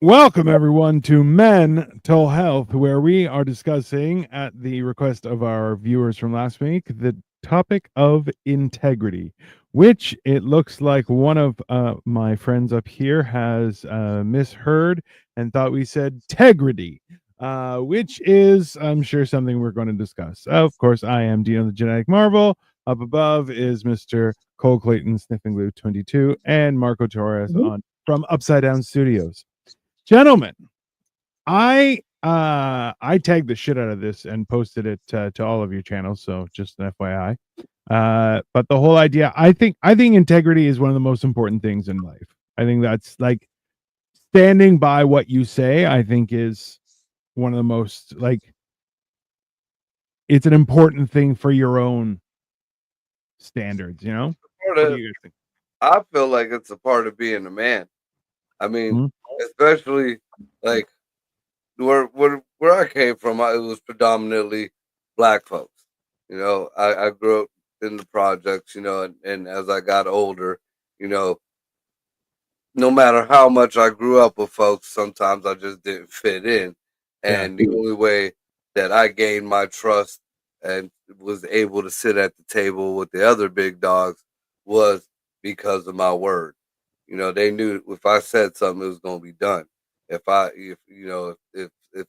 Welcome, everyone, to Mental Health, where we are discussing, at the request of our viewers from last week, the topic of integrity, which it looks like one of my friends up here has misheard and thought we said tegrity, which is, I'm sure, something we're going to discuss. Of course, I am Dino the Genetic Marvel. Up above is Mr. Cole Clayton, Sniffing Glue 22, and Marco Torres on from Upside Down Studios. Gentlemen, I tagged the shit out of this and posted it to all of your channels, so just an FYI. But the whole idea, I think integrity is one of the most important things in life. I think that's like standing by what you say. I think is one of the most it's an important thing for your own standards. You know, Part what do of, you guys think? I feel like it's a part of being a man. I mean, Mhm. especially like where I came from, it was predominantly black folks. I grew up in the projects. And as I got older, you know, no matter how much I grew up with folks, sometimes I just didn't fit in. Yeah, And the only way that I gained my trust and was able to sit at the table with the other big dogs was because of my word. They knew if I said something, it was going to be done. If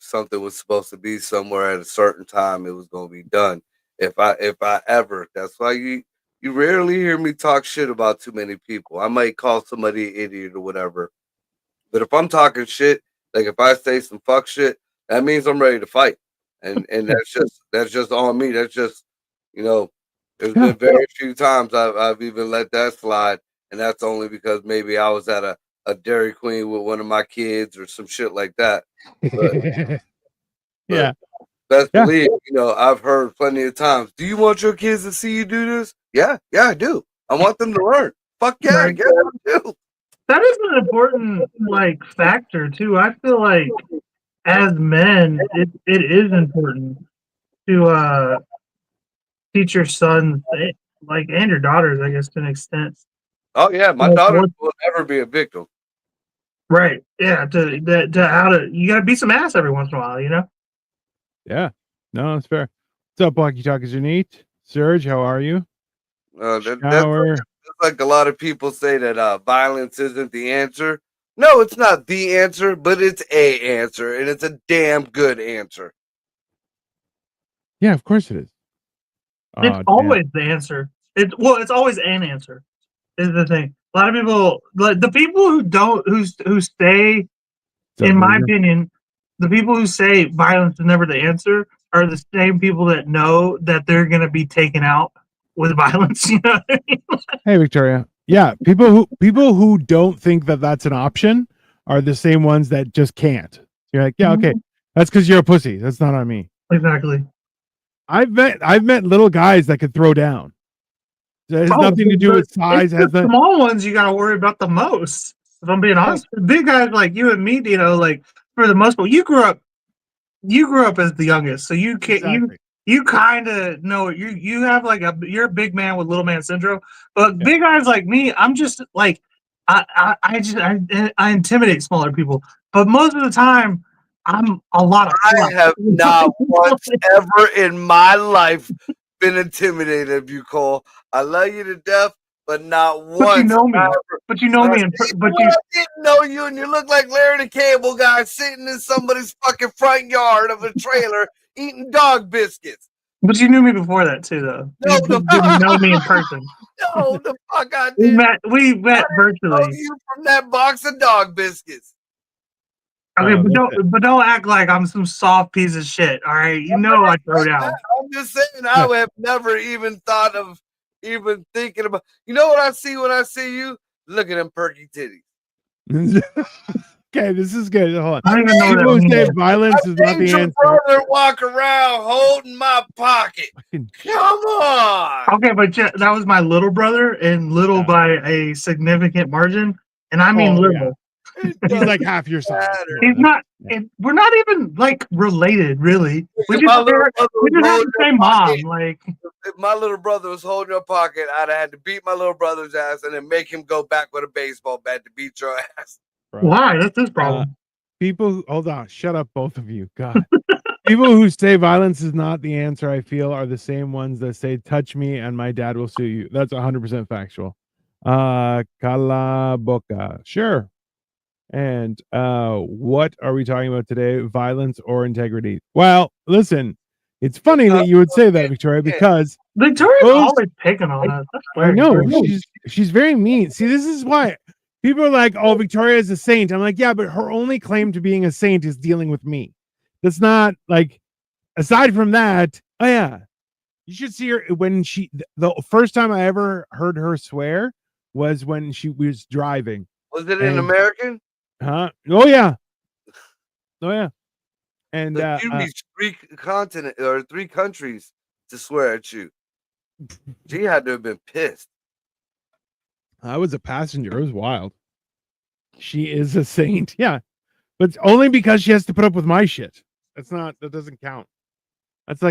something was supposed to be somewhere at a certain time, it was going to be done. If I ever, that's why you rarely hear me talk shit about too many people. I might call somebody an idiot or whatever. But if I'm talking shit, like if I say some fuck shit, that means I'm ready to fight. And yeah, that's just on me. That's just, you know, there's yeah. been very few times I've even let that slide. And that's only because maybe I was at a Dairy Queen with one of my kids or some shit like that. But but Yeah, best yeah. believe, I've heard plenty of times. Do you want your kids to see you do this? Yeah, I do. I want them to learn. Fuck yeah, Right. yeah, I do. That is an important factor too. I feel like as men, it is important to teach your sons and your daughters, I guess, to an extent. Oh yeah, my Like daughter what will never be a victim. right. Yeah, to how to you gotta beat some ass every once in a while, you know? Yeah. No, that's fair. What's up, Walkie Talkies are neat? Serge, how are you? That's Shower. like a lot of people say that violence isn't the answer. No, it's not the answer, but it's a answer, and it's a damn good answer. Yeah, of course it is. It's Oh, damn. always the answer. It's always an answer, is the thing. A lot of people like the people who don't who say, What's up, in my Vinegar? opinion, the people who say violence is never the answer are the same people that know that they're going to be taken out with violence. You know what I mean? Hey, Victoria. Yeah, people who don't think that that's an option are the same ones that just can't. You're like, yeah, okay, that's because you're a pussy. That's not on me. Exactly. I've met little guys that could throw down. It has Oh, nothing to do with it's size. the Has the small ones you got to worry about the most. If I'm being yeah, honest, big guys like you and me, like for the most part, you grew up as the youngest, so you can't exactly. you kind of know you have you're a big man with little man syndrome, but Yeah. big guys like me, I'm just like I intimidate smaller people, but most of the time I'm a lot of I fluff. have not once ever in my life been intimidated of you, Cole. I love you to death, but not But you once. know me, but you know When I me, see but when I didn't know you, and you look like Larry the Cable Guy sitting in somebody's fucking front yard of a trailer eating dog biscuits. you knew me before that too, though. You No, just the didn't know me in person. no, the fuck I We didn't. met we I met didn't know virtually. you from that box of dog biscuits. Okay, Oh, that's it. but don't act like I'm some soft piece of shit. All right, you I'm know not I throw saying that. down. I'm just saying I Yeah. would have never even thought of even thinking about. You know what I see when I see you? Look at them perky titties. Okay, this is good. Hold on. I don't even know what that People who say means. I violence is not named the your answer. brother walk around holding my pocket. Fucking Come on. Okay, but that was my little brother, and little yeah. by a significant margin, and I mean Oh yeah. little. It He's doesn't like half your size. matter. Yeah, He's that's not. yeah. We're not even like related, really. If my little brother We was just have holding the your same pocket, mom. Like, if my little brother was holding your pocket, I'd have had to beat my little brother's ass and then make him go back with a baseball bat to beat your ass. Bro. why? That's his Uh problem. People who, hold on, shut up, both of you. God. People who say violence is not the answer, I feel, are the same ones that say touch me and my dad will sue you. That's 100% factual. Calaboca. Sure. And what are we talking about today? Violence or integrity? Well, listen, it's funny that you would say that, Victoria, because Victoria's those- always picking on us. I know she's very mean. See, this is why people are like, "Oh, Victoria is a saint." I'm like, "Yeah, but her only claim to being a saint is dealing with me. That's not like." Aside from that, oh yeah, you should see her when the first time I ever heard her swear was when she was driving. Was it in American? Huh? Oh yeah, oh yeah. And Like, you reached 3 continents or 3 countries to swear at you. She had to have been pissed. I was a passenger. It was wild. She is a saint, yeah, but only because she has to put up with my shit. That doesn't count. That's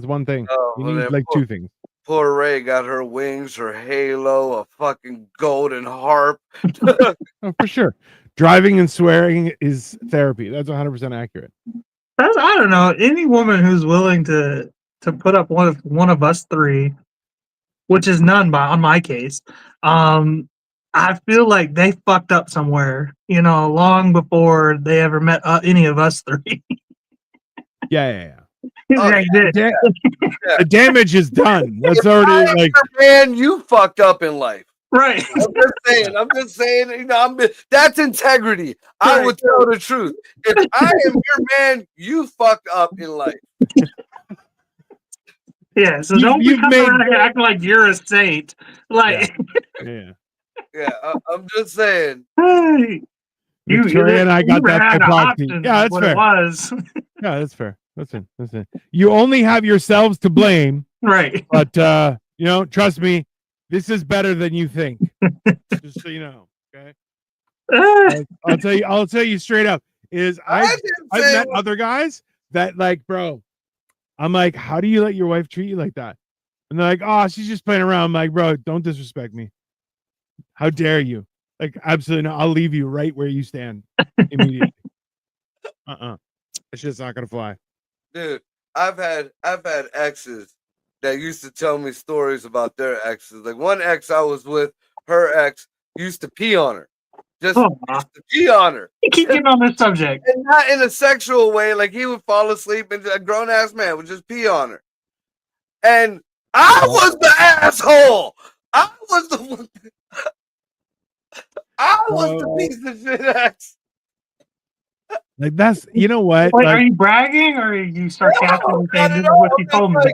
one thing. Oh, You well, need then like 2 things. Poor Ray got her wings, her halo, a fucking golden harp. Oh, for sure. Driving and swearing is therapy. That's 100% accurate. I don't know. Any woman who's willing to put up one of us 3, which is none on my case, I feel like they fucked up somewhere, long before they ever met any of us 3. Yeah. Oh, They did. The damage is done. That's If already I am like your man, you fucked up in life. Right. I'm just saying, that's integrity. I Right. would tell the truth. If I am your man, you fucked up in life. Yeah, so You've don't be coming made- around here acting like you're a saint. Like, yeah. Yeah, I'm just saying. hey, Victoria and I got that ran out of by proxy. options, Yeah, that's what fair. it was. Yeah, that's fair. Listen. You only have yourselves to blame, Right. but trust me, this is better than you think. Just so you know, okay? I'll tell you straight up. I've met other guys that like, bro. I'm like, how do you let your wife treat you like that? And they're like, oh, she's just playing around. I'm like, bro, don't disrespect me. How dare you? Like, absolutely not. I'll leave you right where you stand immediately. It's just not gonna fly. Dude, I've had exes that used to tell me stories about their exes. Like one ex I was with, her ex used to pee on her. Just used to pee on her. You keep getting on this subject. And not in a sexual way. Like he would fall asleep and a grown ass man would just pee on her. And I was the asshole. I was the one. I was the piece of shit ex. Like that's what? Wait, like, are you bragging or are you sarcastically saying this is what you told me?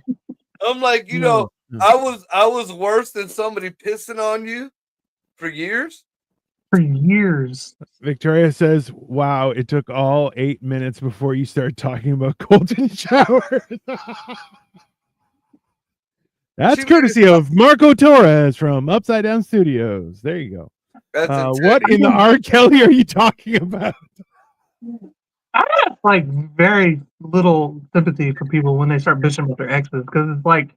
I'm like, no. I was worse than somebody pissing on you for years. For years. Victoria says, wow, it took all 8 minutes before you started talking about golden showers. That's courtesy of Marco Torres from Upside Down Studios. There you go. What in the R. Kelly are you talking about? I have like very little sympathy for people when they start bitching about their exes because it's like,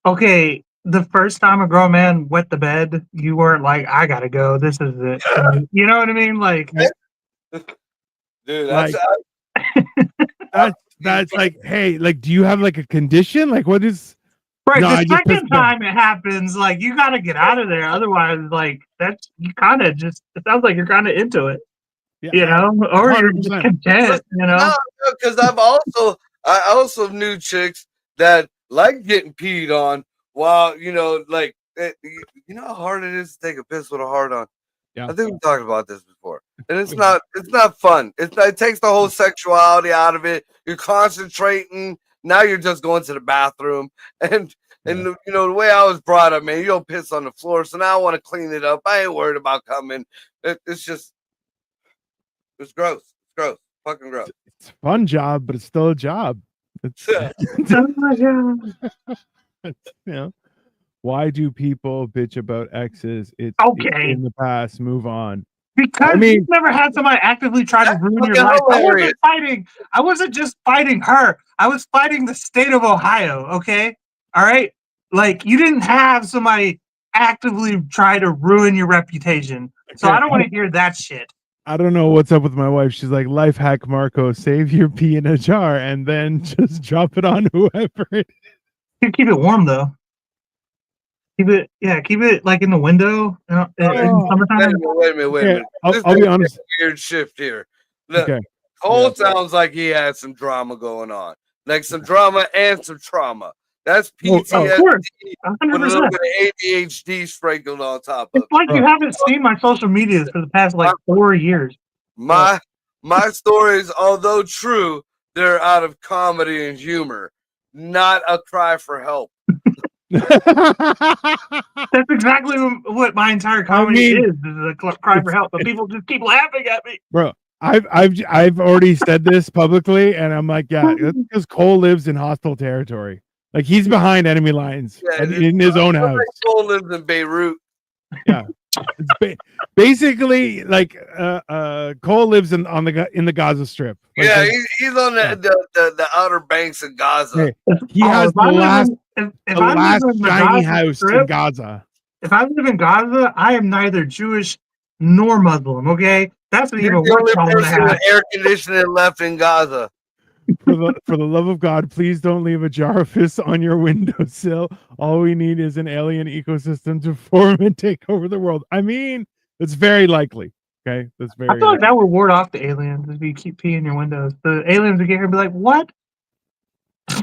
okay, the first time a grown man wet the bed, you weren't like, I gotta go. This is it. You know what I mean? Like, dude, that's like, hey, like, do you have like a condition? Like, what is? Right, No, the second time it happens, like you gotta get out of there. Otherwise, like that's you kind of just. It sounds like you're kind of into it, yeah, or you're just 100%. content, No, because I also knew chicks that like getting peed on while like how hard it is to take a piss with a hard on. Yeah. I think we talked about this before, and it's not fun. It takes the whole sexuality out of it. You're concentrating. Now you're just going to the bathroom, and the way I was brought up, man, you don't piss on the floor. So now I want to clean it up. I ain't worried about coming. It's gross. It's gross. Fucking gross. It's a fun job, but it's still a job. It's, why do people bitch about exes? It's okay. In the past. Move on. Because you've never had somebody actively try to ruin your life. I wasn't just fighting her. I was fighting the state of Ohio. Okay, all right. Like you didn't have somebody actively try to ruin your reputation. So I don't want to hear that shit. I don't know what's up with my wife. She's like, life hack, Marco, save your pee in a jar and then just drop it on whoever it You keep it warm though. Keep it like in the window. In Oh. summertime. Wait a minute. Okay, This I'll is be a honest. weird shift here. Look, Okay. Cole sounds like he had some drama going on, like some drama and some trauma. That's Oh, PTSD Of course, with a little 100%. bit of ADHD sprinkled on top of It's like you Bro. haven't seen my social medias for the past like 4 years. My stories, although true, they're out of comedy and humor, not a cry for help. That's exactly what my entire comedy mean, is a cry for help. But people just keep laughing at me. Bro, I've already said this publicly, and I'm like, yeah, that's because Cole lives in hostile territory. Like he's behind enemy lines Yeah, and in his own house. Cole lives in Beirut. Yeah, it's basically like Cole lives in the Gaza Strip. Like, Yeah, like, he's on the outer banks of Gaza. Hey, he has the last in the shiny Gaza house in Strip, Gaza. if I live in Gaza, I am neither Jewish nor Muslim. Okay, that's an You're even the worse only problem to person have. with air conditioning left in Gaza. For the love of God, please don't leave a jar of fish on your windowsill. All we need is an alien ecosystem to form and take over the world. I mean, it's very likely. Okay, that's very. I feel like that would ward off the aliens if you keep peeing in your windows. The aliens would get here and be like, "What?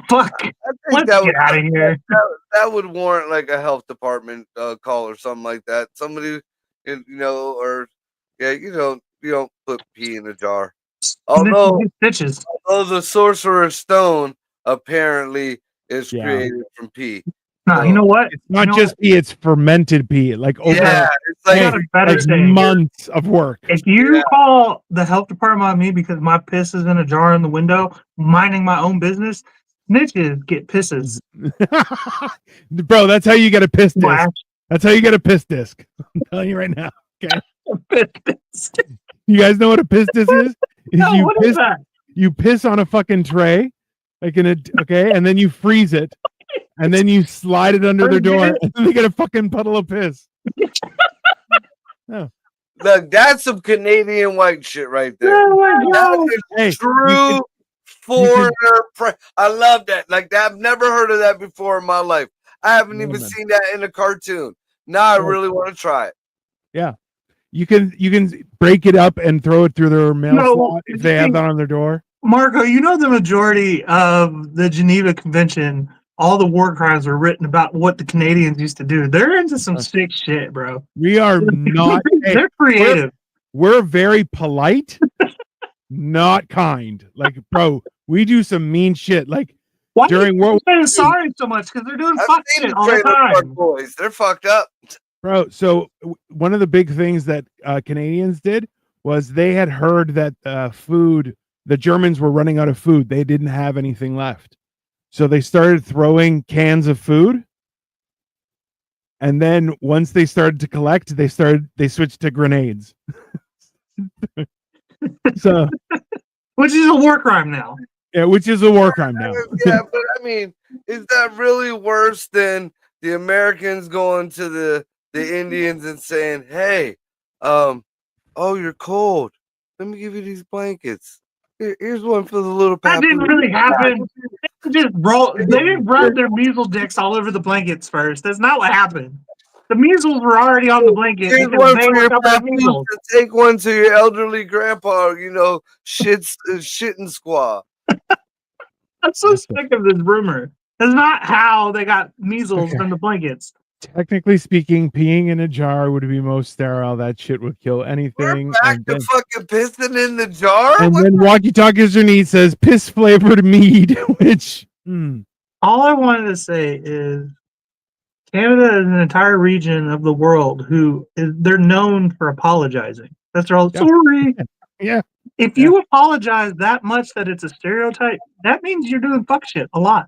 Fuck! I think Let's that get out of here." that would warrant like a health department call or something like that. Somebody, or yeah, you don't put pee in a jar. Although Stitches. the Sorcerer's Stone apparently is created from pee. No, you know what? It's not just pee; it's fermented pee. Like over it's like months of work. If you call the health department on me because my piss is in a jar in the window, minding my own business, snitches get pisses. Bro, that's how you get a piss disc. That's how you get a piss disc. I'm telling you right now. Okay. You guys know what a piss disc is? No, what is that? You piss on a fucking tray, like and then you freeze it, and then you slide it under their door, and then they get a fucking puddle of piss. Oh. Look, that's some Canadian white shit right there. Oh, that is true foreigner. I love that. Like that, I've never heard of that before in my life. I haven't even seen that in a cartoon. Now I really want to try it. Yeah. You can break it up and throw it through their mail slot if they have that on their door. Marco, you know the majority of the Geneva Convention, all the war crimes were written about what the Canadians used to do. They're into some sick shit, bro. We are not. They're creative. We're very polite, not kind. Like, bro, we do some mean shit. Like why during World War II. Sorry so much because they're doing fuck shit all the time. Boys, they're fucked up. Bro, so one of the big things that Canadians did was they had heard that the Germans were running out of food. They didn't have anything left. So they started throwing cans of food. And then once they started to collect, they switched to grenades. So which is a war crime now. Yeah, which is a war crime now. Yeah, but I mean, is that really worse than the Americans going to the Indians and saying, "Hey, oh, you're cold. Let me give you these blankets. Here's one for the little." That didn't really happen. They didn't rub their measles dicks all over the blankets first. That's not what happened. The measles were already on the blanket. Here's one for your measles. Take one to your elderly grandpa. Shitting squaw. I'm so sick of this rumor. That's not how they got measles from the blankets. Technically speaking, peeing in a jar would be most sterile. That shit would kill anything. We're back to fucking pissing in the jar. And then Walkie Talkies Underneath says piss flavored mead, which all I wanted to say is Canada is an entire region of the world they're known for apologizing. That's all. Yeah. Sorry. Yeah. If you apologize that much that it's a stereotype, that means you're doing fuck shit a lot.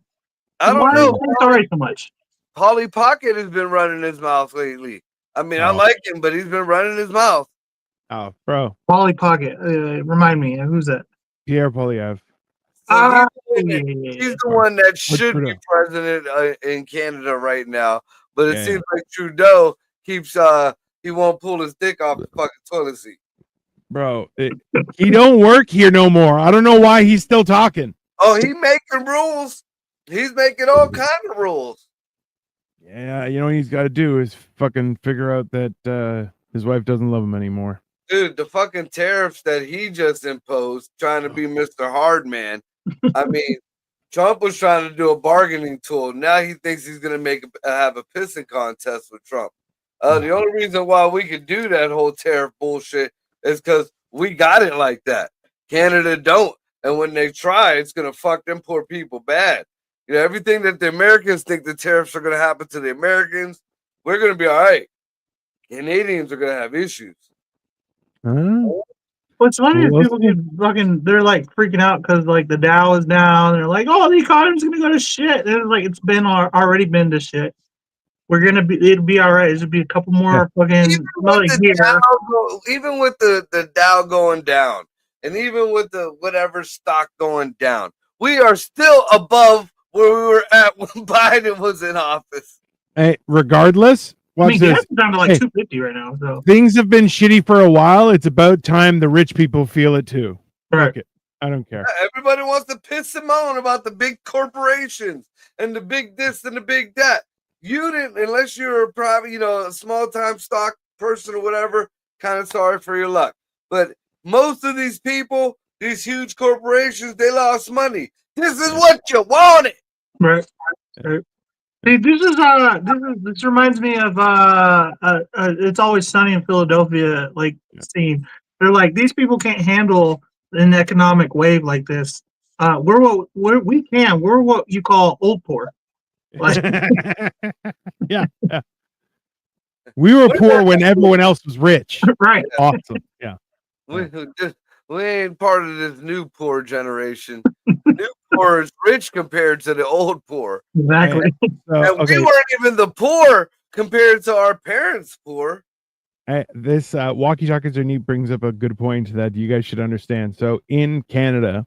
I don't know. Sorry so much. Polly Pocket has been running his mouth lately. I mean, I like him, but he's been running his mouth. Oh, bro. Polly Pocket. Remind me, who's that? Pierre Poilievre. So he's the one that should be president in Canada right now. But it seems like Trudeau keeps he won't pull his dick off the fucking toilet seat. bro. He don't work here no more. I don't know why he's still talking. Oh, he making rules. He's making all kind of rules. Yeah, you know what he's got to do is fucking figure out that his wife doesn't love him anymore. Dude, the fucking tariffs that he just imposed, trying to be Mr. Hardman. I mean, Trump was trying to do a bargaining tool. Now he thinks he's gonna have a pissing contest with Trump. The only reason why we could do that whole tariff bullshit is because we got it like that. Canada don't, and when they try, it's gonna fuck them poor people bad. You know, everything that the Americans think the tariffs are gonna happen to the Americans, we're gonna be all right. Canadians are gonna have issues. What's funny is people get fucking, they're like freaking out because like the Dow is down. They're like, oh, the economy's gonna go to shit. And it's like it's been already been to shit. It'll be all right. It'll be a couple more fucking even with the Dow going down, and even with the whatever stock going down, we are still above where we were at when Biden was in office. Hey, regardless, I mean, gas is down to like 250 right now. So things have been shitty for a while. It's about time the rich people feel it too. Right. I don't care. Everybody wants to piss and moan about the big corporations and the big this and the big that. You didn't, unless you're a private, a small time stock person or whatever, kind of sorry for your luck. But most of these people, these huge corporations, they lost money. This is what you wanted. Right. See, this reminds me of It's Always Sunny in Philadelphia, scene. They're like, these people can't handle an economic wave like this. We're what you call old poor. Like, yeah. We were poor when everyone else was rich. Right. Awesome. Yeah. We ain't part of this new poor generation. New poor is rich compared to the old poor. Exactly. And we weren't even the poor compared to our parents' poor. This Walkie Talkies Are Neat brings up a good point that you guys should understand. So in Canada,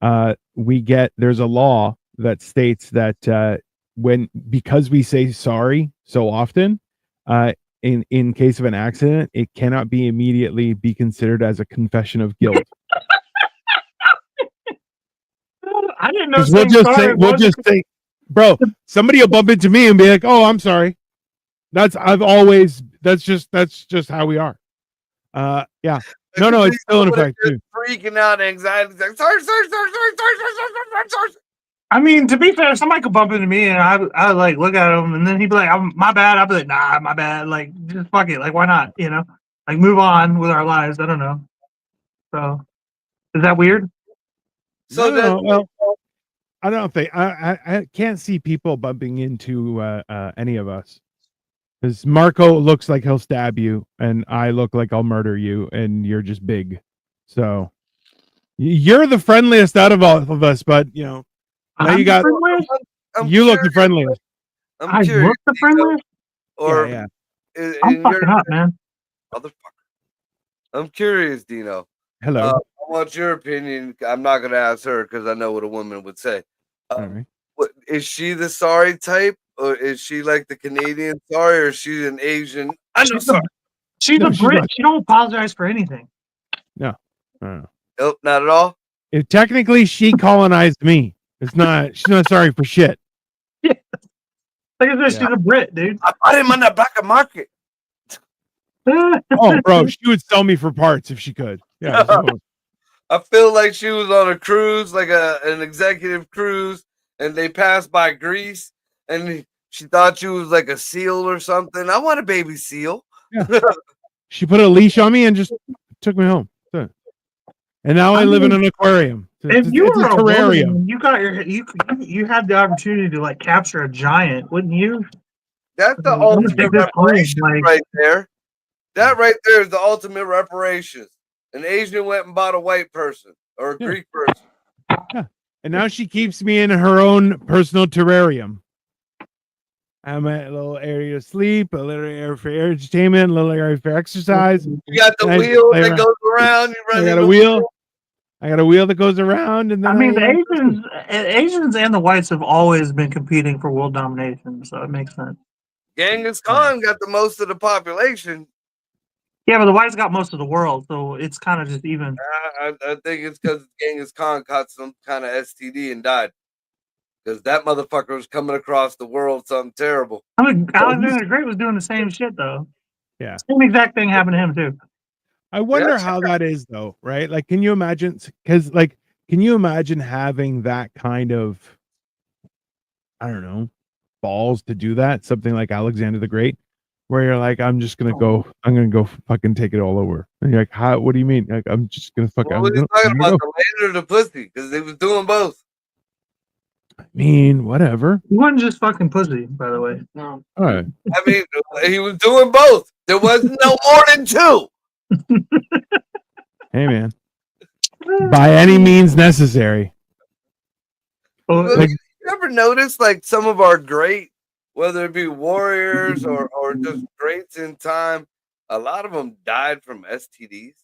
there's a law that states that because we say sorry so often, in case of an accident, it cannot be immediately be considered as a confession of guilt. I didn't know. We'll just say, bro, somebody will bump into me and be like, "Oh, I'm sorry." That's just how we are. Yeah. No, it's still in effect too. Freaking out, anxiety. Like, sorry. I mean, to be fair, somebody could bump into me and I like look at him and then he'd be like, my bad. I'd be like, nah, my bad. Like, just fuck it. Like, why not? Like move on with our lives. I don't know. So, is that weird? So well, I don't think I can't see people bumping into any of us. Because Marco looks like he'll stab you, and I look like I'll murder you, and you're just big. So you're the friendliest out of all of us, but now you got you look the friendliest. I look the friendliest? Or yeah. I'm fucking up, man. Motherfucker. I'm curious, Dino. Hello. I want your opinion. I'm not gonna ask her because I know what a woman would say. Right. Is she the sorry type? Or is she like the Canadian sorry, or is she an Asian? She's a Brit. She don't apologize for anything. No. Nope, not at all. If technically she colonized me, she's not sorry for shit. Yeah. Like I said, she's a Brit, dude. I bought him on the black market. Oh, bro, she would sell me for parts if she could. Yeah. I feel like she was on a cruise, like an executive cruise, and they passed by Greece. And she thought she was like a seal or something. I want a baby seal. Yeah. She put a leash on me and just took me home. And now I live in an aquarium. If you were a terrarium, woman, you had the opportunity to like capture a giant, wouldn't you? That's the ultimate reparation right there. That right there is the ultimate reparations. An Asian went and bought a white person or a Greek person. Yeah. And now she keeps me in her own personal terrarium. I'm at a little area to sleep, a little area for entertainment, a little area for exercise. You got the wheel that goes around. I got a wheel. I got a wheel that goes around, and then I mean, the Asians and the whites have always been competing for world domination, so it makes sense. Genghis Khan got the most of the population. Yeah, but the whites got most of the world, so it's kind of just even. I think it's because Genghis Khan caught some kind of STD and died. Because that motherfucker was coming across the world something terrible. I mean, Alexander the Great was doing the same shit though. Yeah. Same exact thing happened to him too. I wonder how that is though, right? Like, can you imagine? Because, like, can you imagine having that kind of, I don't know, balls to do that? Something like Alexander the Great, where you're like, I'm gonna go fucking take it all over. And you're like, how? What do you mean? Like, I'm just gonna fuck. What are you talking about? The land or the pussy? Because they was doing both. I mean, whatever. He wasn't just fucking pussy, by the way. No. All right. I mean, he was doing both. There was no more than two. Hey, man. By any means necessary. Like, you ever notice, like, some of our great, whether it be warriors or just greats in time, a lot of them died from STDs?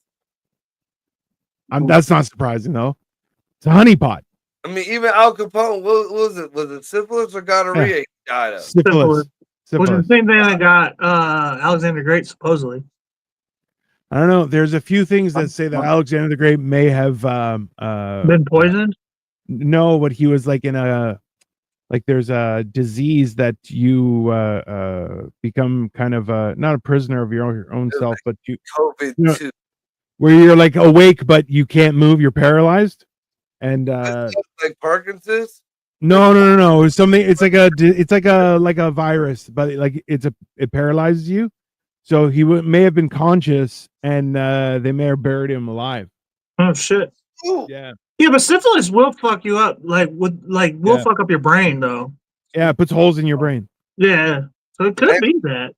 That's not surprising, though. It's a honeypot. I mean, even Al Capone, what was it? Was it syphilis or gonorrhea he died of? Syphilis. Which is the same thing that got Alexander the Great, supposedly. I don't know. There's a few things that say that Alexander the Great may have been poisoned. No, but he was like in a, like, there's a disease that you become kind of not a prisoner of your own self, but you COVID too. Where you're like awake but you can't move, you're paralyzed, and like Parkinson's. No. It's something. It's like a virus, but it paralyzes you. So he may have been conscious, and they may have buried him alive. Oh shit! Ooh. Yeah. Yeah, but syphilis will fuck you up. Will fuck up your brain though. Yeah, it puts holes in your brain. Yeah, so it could be that.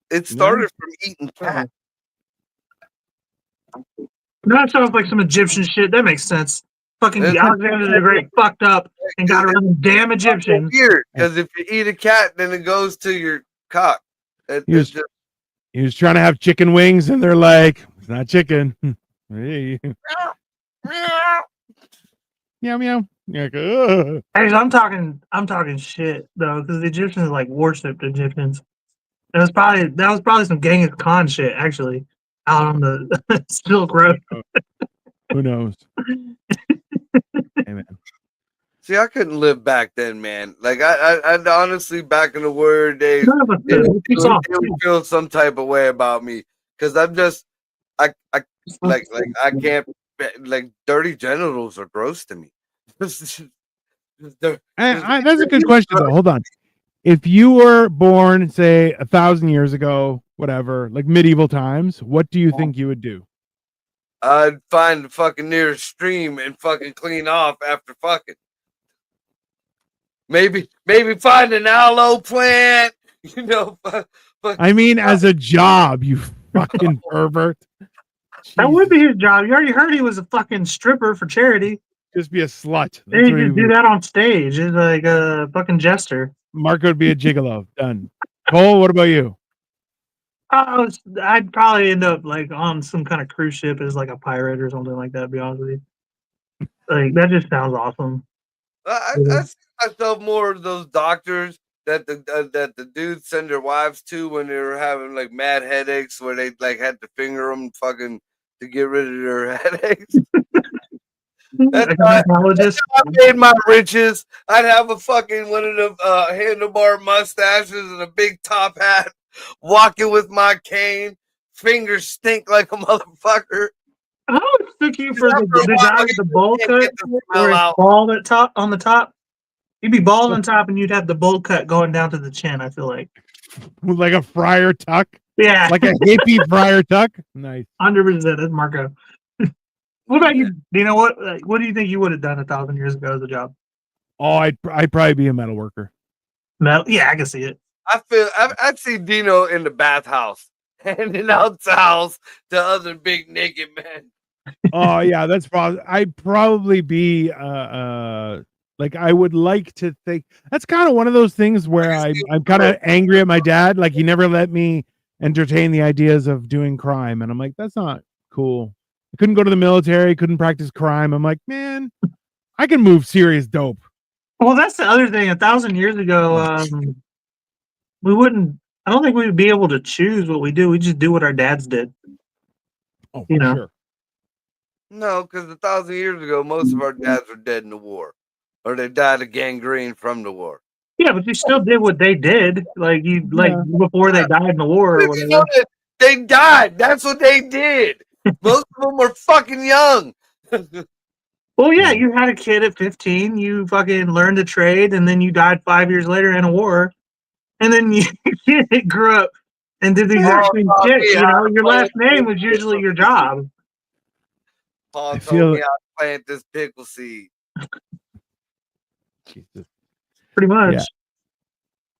It started from eating cat. That sounds like some Egyptian shit. That makes sense. Fucking Alexander the Great fucked up and got around the damn Egyptians. Weird, because if you eat a cat, then it goes to your cock. He was trying to have chicken wings, and they're like, "It's not chicken." Hey. Meow meow. Like, hey, I'm talking shit though, because the Egyptians like worshipped Egyptians. That was probably some Genghis Khan shit actually out on the Silk Road. Who knows? Hey, man. See, I couldn't live back then, man. Like I'd honestly, back in the warrior days, it would feel some type of way about me because I'm just, I can't, like, dirty genitals are gross to me. That's a good question though. Hold on. If you were born, say, 1,000 years ago, whatever, like medieval times, what do you think you would do? I'd find the fucking nearest stream and fucking clean off after fucking. Maybe find an aloe plant. You know. I mean, as a job, you fucking pervert. That would be his job. You already heard he was a fucking stripper for charity. Just be a slut. Then he could do that on stage. He's like a fucking jester. Marco would be a gigolo. Done. Cole, what about you? I'd probably end up like on some kind of cruise ship as like a pirate or something like that. To be honest with you, like that just sounds awesome. I see myself more of those doctors that the dudes send their wives to when they were having like mad headaches, where they like had to finger them fucking to get rid of their headaches. That's how I made my riches. I'd have a fucking one of the handlebar mustaches and a big top hat, walking with my cane, fingers stink like a motherfucker. I would stick you for the guy with the bowl cut, where it's bald at top on the top. You'd be bald on top, and you'd have the bowl cut going down to the chin. I feel like like a friar tuck. Yeah, like a hippie friar tuck. Nice. 100%. That's Marco. What about you? Do you know what do you think you would have done 1,000 years ago as a job? Oh, I'd probably be a metal worker. Metal? Yeah, I can see it. I'd see Dino in the bathhouse handing out towels to other big naked men. Oh yeah, that's probably. I'd probably be like, I would like to think that's kind of one of those things where I'm kind of angry at my dad. Like, he never let me entertain the ideas of doing crime, and I'm like, that's not cool. I couldn't go to the military, couldn't practice crime. I'm like, man, I can move serious dope. Well, that's the other thing. 1,000 years ago, we wouldn't. I don't think we would be able to choose what we do. We just do what our dads did. Oh, You for know. sure. No, because 1,000 years ago, most of our dads were dead in the war, or they died of gangrene from the war. Yeah, but you still did what they did, like Yeah. before they died in the war or You whatever. know that they died. That's what they did. Most of them were fucking young. Well, yeah, Yeah. you had a kid at 15, you fucking learned a trade, and then you died 5 years later in a war, and then you grew up and did the exact Paul same taught shit. me You how know, to your plant last name this was usually pickle your seed. job. Paul I told me feel how to plant this pickle seed. Jesus. Pretty much. Yeah.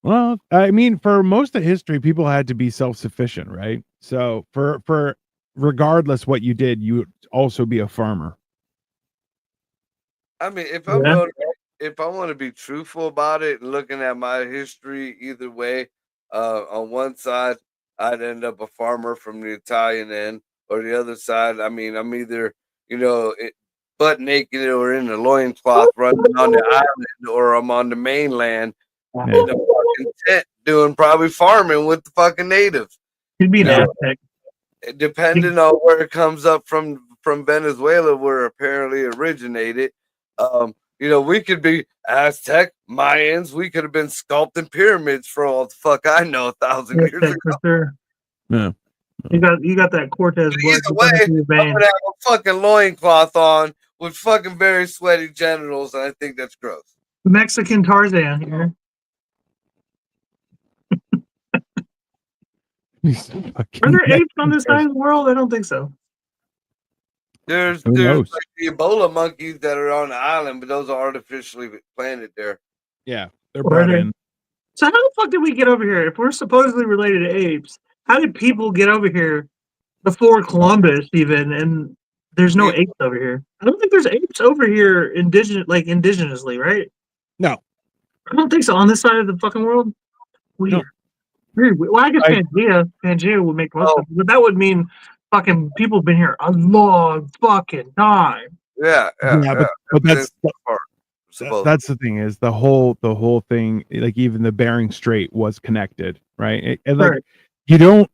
Well, I mean, for most of history, people had to be self-sufficient, right? So for regardless what you did, you would also be a farmer. I mean, if Yeah. if I want to be truthful about it, and looking at my history either way, on one side, I'd end up a farmer from the Italian end, or the other side, I mean, I'm either, butt naked or in a loincloth running on the island, or I'm on the mainland Yeah. in a fucking tent doing probably farming with the fucking natives. You'd be an Yeah. Aztec. Depending on where it comes up from Venezuela, where it apparently originated. We could be Aztec, Mayans. We could have been sculpting pyramids for all the fuck I know, 1,000 years Aztec ago. for sure. Yeah. You got that Cortez blood Either way, running through your I'm veins. gonna have a fucking loincloth on with fucking very sweaty genitals, and I think that's gross. Mexican Tarzan here. Are there apes on this side of the world? I don't think so. There's Who knows? like the Ebola monkeys that are on the island, but those are artificially planted there. Yeah, they're Are brought they? in. So how the fuck did we get over here? If we're supposedly related to apes, how did people get over here before Columbus even? And there's no apes over here. I don't think there's apes over here indigenously, right? No. I don't think so. On this side of the fucking world? Weird. No. Weird. Well, I guess I- Pangea would make most of it, but that would mean fucking people have been here a long fucking time. Yeah, But that's supposedly. that's the thing is the whole thing, like even the Bering Strait was connected, right? And like Right. you don't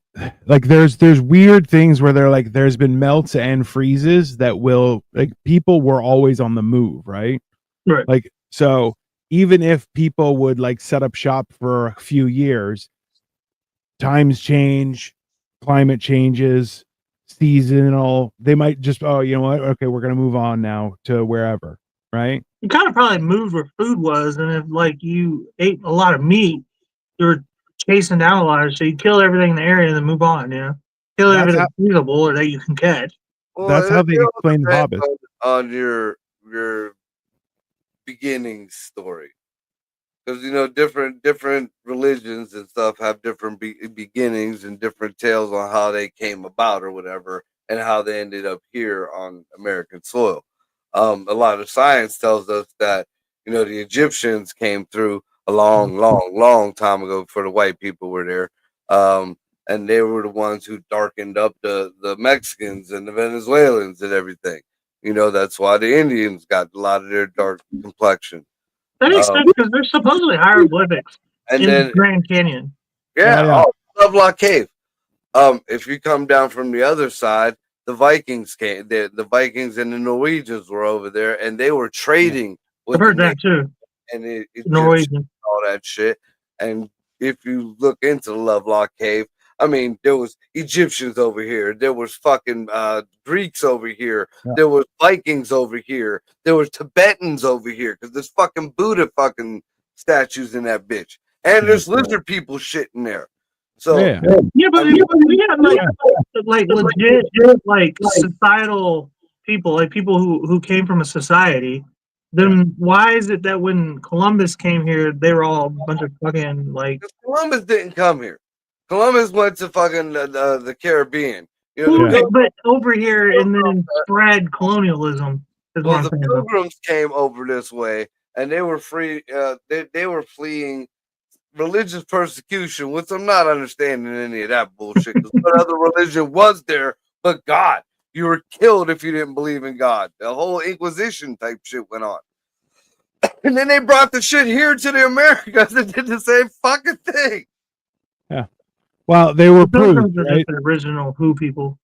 like there's weird things where they're like there's been melts and freezes that will like people were always on the move, right? Right. Like so even if people would like set up shop for a few years, times change, climate changes, seasonal, they might just you know what, okay, we're gonna move on now to wherever, right? You kind of probably moved where food was, and if like you ate a lot of meat, you were chasing down a lot, so you kill everything in the area and then move on. You know, kill That's everything how- feasible or that you can catch. That's how they it all explain the depends Hobbit. on your beginning story, because different religions and stuff have different beginnings and different tales on how they came about or whatever, and how they ended up here on American soil. A lot of science tells us that the Egyptians came through a long time ago before the white people were there. And they were the ones who darkened up the Mexicans and the Venezuelans and everything. That's why the Indians got a lot of their dark complexion. That makes sense because there's supposedly hieroglyphics And in then, Grand Canyon. Yeah. Lovelock Cave. If you come down from the other side, the Vikings came. The Vikings and the Norwegians were over there, and they were trading with I've heard the that too. and the Egyptians, Norwegian. all that shit. And if you look into the Lovelock Cave, I mean, there was Egyptians over here. There was fucking Greeks over here. Yeah. There was Vikings over here. There was Tibetans over here because there's fucking Buddha fucking statues in that bitch. And there's lizard people shit in there. So Yeah. Yeah, but I mean, we had like legit like societal people, like people who came from a society. Then why is it that when Columbus came here, they were all a bunch of fucking like? Columbus didn't come here. Columbus went to fucking the Caribbean. But over here and then spread colonialism. Is what I'm The saying. Pilgrims came over this way, and they were free. They were fleeing religious persecution, which I'm not understanding any of that bullshit. Because what other religion was there but God? You were killed if you didn't believe in God. The whole Inquisition type shit went on. And then they brought the shit here to the Americas and did the same fucking thing. Well, they were The Pilgrims proved, are right? just the original Who people.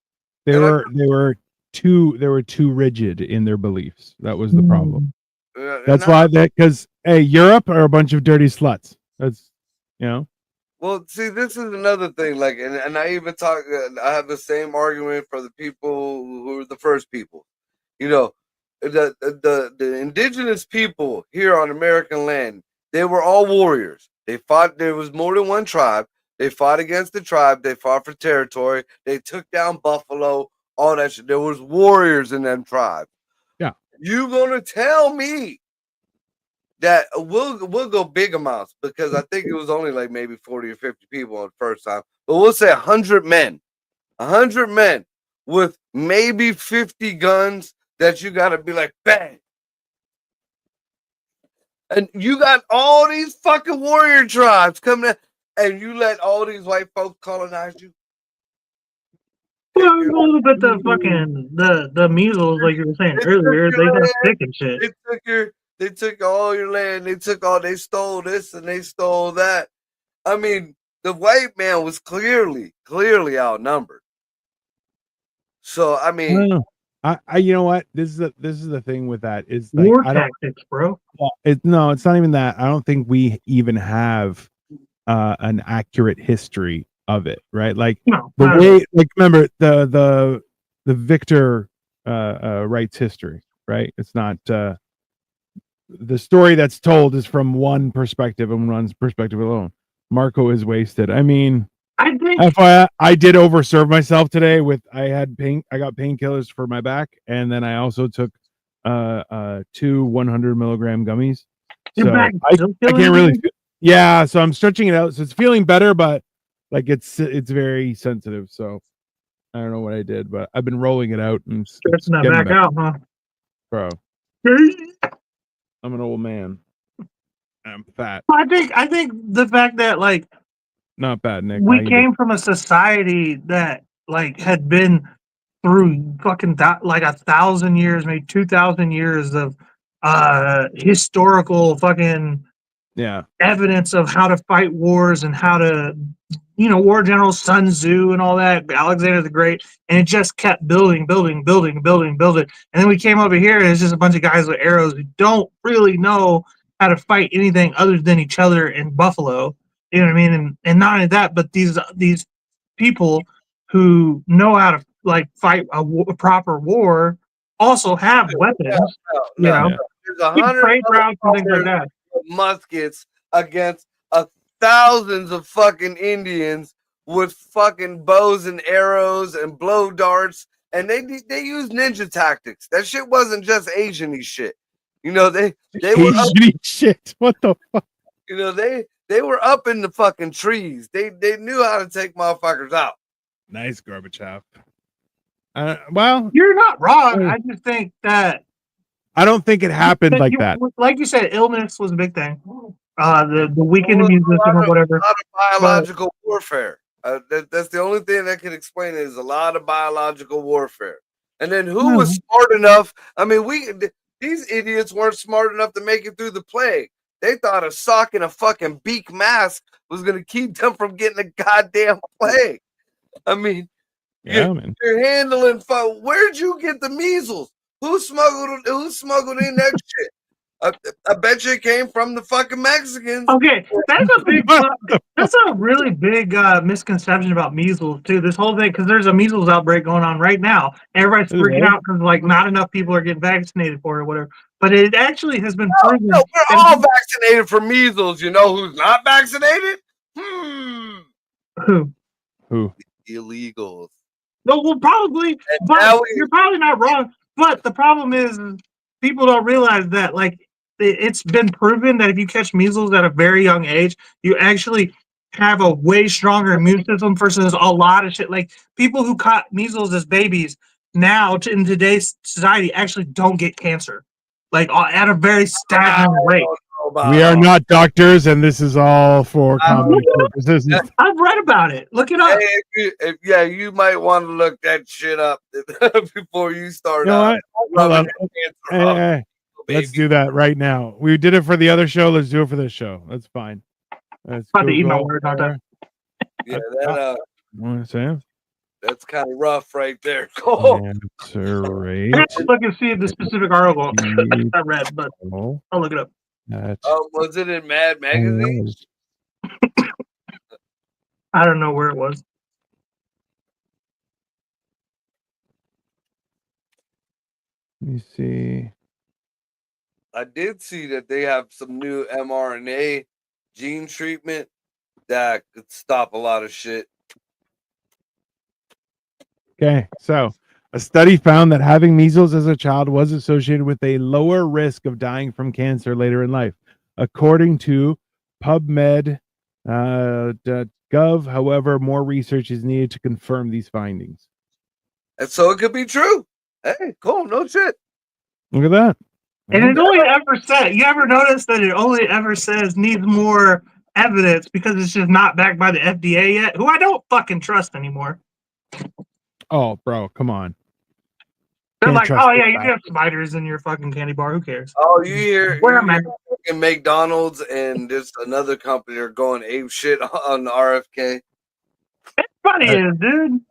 They And were too rigid in their beliefs. That was the problem. Mm. That's why because hey, Europe are a bunch of dirty sluts. That's Well, see, this is another thing. Like, and I even talk. I have the same argument for the people who are the first people. You know, the indigenous people here on American land. They were all warriors. They fought. There was more than one tribe. They fought against the tribe. They fought for territory. They took down buffalo. All that shit. There was warriors in them tribes. Yeah. You gonna tell me that we'll go big amounts because I think it was only like maybe 40 or 50 people on the first time, but we'll say 100 men with maybe 50 guns that you got to be like bang, and you got all these fucking warrior tribes coming in, and you let all these white folks colonize you. Well, a little bit the measles, like you were saying earlier, they got sick and shit. They took all your land. They stole this and they stole that. I mean, the white man was clearly outnumbered. So I I mean, don't know. I you know what? This is the thing with that is like War I don't. tactics, bro. No, it's not even that. I don't think we even have an accurate history of it, right? Like No, the not at way, like remember the Victor writes history, right? It's not the story that's told is from one perspective and one's perspective alone. Marco is wasted. I mean, I think FYI, I did overserve myself today with I got painkillers for my back, and then I also took 2 100 milligram gummies. your So back I still can't feeling really good? yeah, so I'm stretching it out. So it's feeling better, but like it's very sensitive. So I don't know what I did, but I've been rolling it out and it's Stretching that getting back better, out, huh? bro. I'm an old man. I'm fat. I think the fact that like Not bad, Nick. How we you doing? came from a society that like had been through fucking like 1,000 years, maybe 2,000 years of historical fucking Yeah. evidence of how to fight wars and how to, war generals Sun Tzu and all that, Alexander the Great, and it just kept building, building, building, building, building. And then we came over here and it's just a bunch of guys with arrows who don't really know how to fight anything other than each other in Buffalo. You know what I mean? And not only that, but these people who know how to like fight a proper war also have weapons. You know, Yeah. there's 100 trade routes and things like that. muskets against thousands of fucking Indians with fucking bows and arrows and blow darts, and they use ninja tactics. That shit wasn't just Asian-y shit. They were up, Asian shit. What the fuck? they were up in the fucking trees. They knew how to take motherfuckers out. Nice, Gorbachev. Well, You're not wrong. I just think that I don't think it happened like that. Like you said, illness was a big thing. The weakened immune system or whatever. A lot of biological warfare. That's the only thing that can explain it is a lot of biological warfare. And then who was smart enough? I mean, these idiots weren't smart enough to make it through the plague. They thought a sock and a fucking beak mask was going to keep them from getting the goddamn plague. I mean, man. You're handling fun. Where'd you get the measles? Who smuggled in that shit? I bet you it came from the fucking Mexicans. Okay, that's a really big misconception about measles too. This whole thing, because there's a measles outbreak going on right now. Everybody's freaking out because like not enough people are getting vaccinated for it or whatever. But it actually has been proven. No, we're all vaccinated for measles. You know who's not vaccinated? Who? Illegals. Well, probably, but you're probably not wrong. But the problem is people don't realize that like it's been proven that if you catch measles at a very young age, you actually have a way stronger immune system versus a lot of shit. Like people who caught measles as babies now in today's society actually don't get cancer, like at a very staggering rate. We are not doctors, and this is all for comedy purposes. I've read about it. Look it up. Hey, you might want to look that shit up before you start. Hey, let's do that right now. We did it for the other show. Let's do it for this show. That's fine. Let's about to eat my word, not that. Yeah, that. Want to say? That's kind of rough right there. Oh, Cancer I rate. have to look and see the specific article I read, but Oh, I'll look it up. that was it in Mad Magazine? was- I don't know where it was. Let me see. I did see that they have some new mRNA gene treatment that could stop a lot of shit. Okay, so a study found that having measles as a child was associated with a lower risk of dying from cancer later in life, according to PubMed. Gov. However, more research is needed to confirm these findings. And so it could be true. Hey, cool. No shit. Look at that. And it only ever said, you ever notice that it only ever says needs more evidence because it's just not backed by the FDA yet, who I don't fucking trust anymore. Oh, bro, come on. They're Can't like, trust oh this yeah, you guy. can have spiders in your fucking candy bar. Who cares? Oh, you hear Where fucking McDonald's and just another company are going ape shit on RFK. Funny is, dude.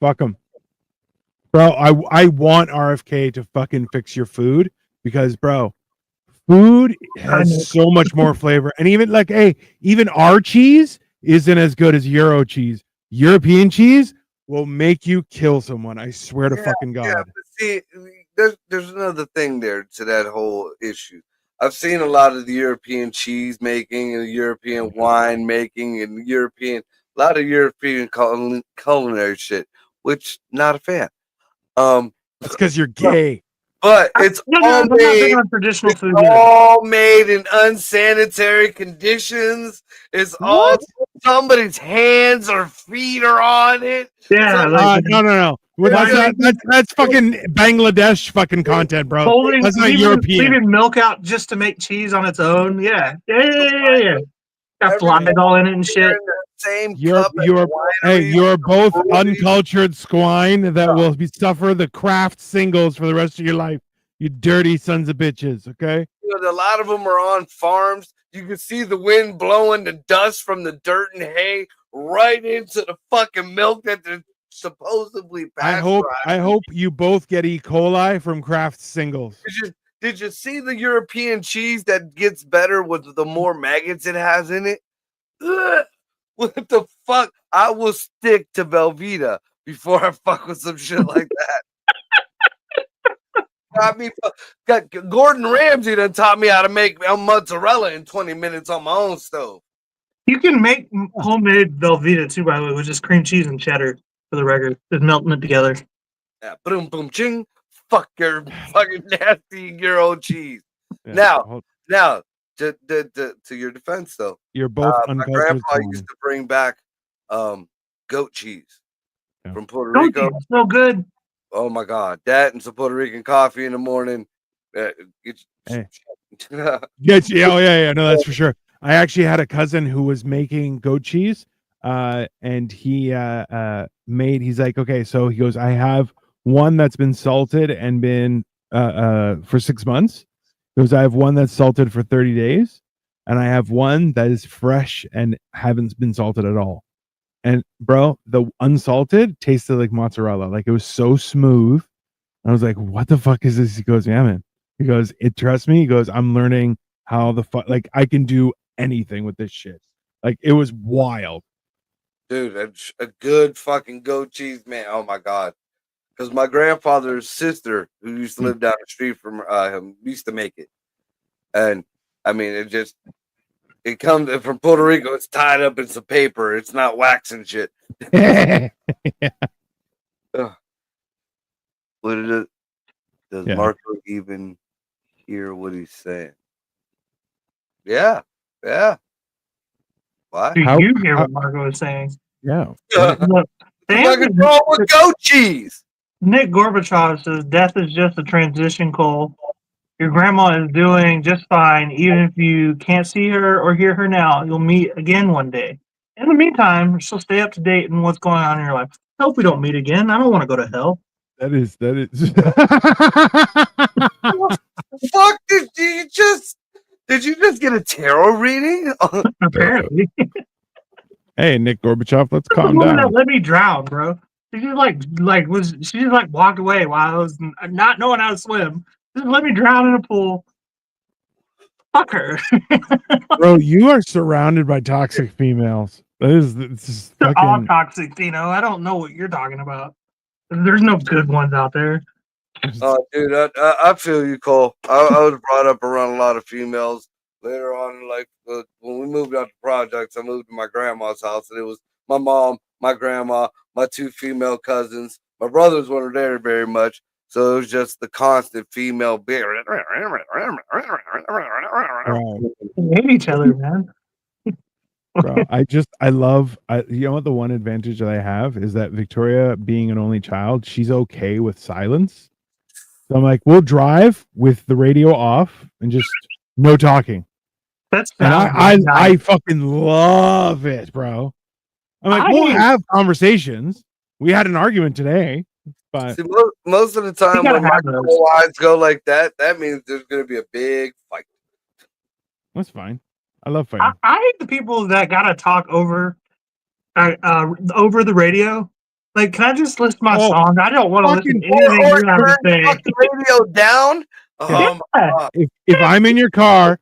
Fuck them. Bro, I want RFK to fucking fix your food because, bro, food has so much more flavor. And even like, hey, even our cheese isn't as good as Euro cheese. European cheese will make you kill someone. I swear to fucking God. Yeah, but see, there's another thing there to that whole issue. I've seen a lot of the European cheese making and European wine making and a lot of European culinary shit, which not a fan. That's because you're gay. But it's all I'm not big on traditional food. Either. all made in unsanitary conditions. It's all somebody's hands or feet are on it. Yeah, no. Well, that's fucking Bangladesh fucking content, bro. Holding, That's not European. leaving milk out just to make cheese on its own. Yeah. Got flies all in it and shit. Same You're both uncultured swine that will suffer the Kraft singles for the rest of your life. You dirty sons of bitches. Okay. A lot of them are on farms. You can see the wind blowing the dust from the dirt and hay right into the fucking milk that they're supposedly pasteurized. I hope you both get E. coli from Kraft singles. Did you see the European cheese that gets better with the more maggots it has in it? Ugh. What the fuck? I will stick to Velveeta before I fuck with some shit like that. Gordon Ramsay done taught me how to make mozzarella in 20 minutes on my own stove. You can make homemade Velveeta too, by the way, with just cream cheese and cheddar for the record. Just melting it together. Yeah, boom, boom, ching. Fuck your fucking nasty Euro cheese. Yeah, Now, to your defense though, you're both my uncultured. grandpa used to bring back goat cheese from Puerto Goat Rico. cheese, so good. Oh my god, that and some Puerto Rican coffee in the morning. Hey. Yeah. No, that's for sure. I actually had a cousin who was making goat cheese, and he he's like, okay, so he goes, I have one that's been salted and been for 6 months. He goes, I have one that's salted for 30 days, and I have one that is fresh and haven't been salted at all. And bro, the unsalted tasted like mozzarella. Like it was so smooth. I was like, what the fuck is this? He goes, yeah, man. He goes, trust me. He goes, I'm learning how the fuck, like I can do anything with this shit. Like it was wild. Dude, a good fucking goat cheese, man. Oh my god. Because my grandfather's sister, who used to live down the street from him, used to make it. And I mean, it comes from Puerto Rico. It's tied up in some paper. It's not wax and shit. Yeah. What is it? Does Marco even hear what he's saying? Yeah. What? Do you hear what Marco is saying? Yeah. Look, fucking wrong with goat cheese? Nick Gorbachev says death is just a transition, Cole. Your grandma is doing just fine, even if you can't see her or hear her now. You'll meet again one day. In the meantime, she'll stay up to date in what's going on in your life. I hope we don't meet again. I don't want to go to hell. That is. Fuck, did you just get a tarot reading? Apparently. Hey, Nick Gorbachev, let's calm down. Let me drown, bro. She just she just like walked away while I was not knowing how to swim. Just let me drown in a pool. Fuck her. Bro, you are surrounded by toxic females. This is They're all fucking. toxic, Tino. I don't know what you're talking about. There's no good ones out there. Oh, dude, I feel you, Cole. I was brought up around a lot of females. Later on, like when we moved out to projects, I moved to my grandma's house, and it was my mom, my grandma, my two female cousins. My brothers weren't there very much, so it was just the constant female beer. Bro, We hate each other, man. bro, I love. You know what? The one advantage that I have is that Victoria, being an only child, she's okay with silence. So I'm like, we'll drive with the radio off and just no talking. That's And I fucking love it, bro. I'm like, we'll have conversations. We had an argument today, but See, most of the time when my eyes go like that, that means there's going to be a big fight. That's fine. I love fighting. I hate the people that gotta talk over the radio. Like, can I just listen to my song? I don't want to listen to anything you have to say. The radio down. If I'm in your car,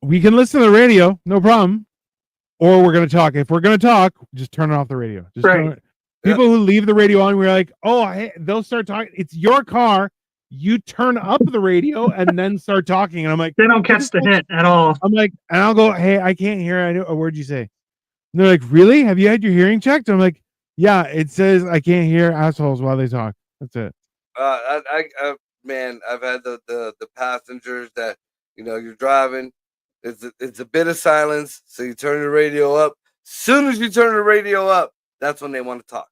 we can listen to the radio, no problem. Or we're gonna talk. If we're gonna talk, just turn off the radio. Just people who leave the radio on, we're like, oh, they'll start talking. It's your car. You turn up the radio and then start talking. And I'm like, they don't catch the hint at all. I'm like, and I'll go, hey, I can't hear a word you say. And they're like, really? Have you had your hearing checked? I'm like, yeah, it says I can't hear assholes while they talk. That's it. Man, I've had the passengers that, you know, you're driving. It's a bit of silence, so you turn the radio up. Soon as you turn the radio up, that's when they want to talk.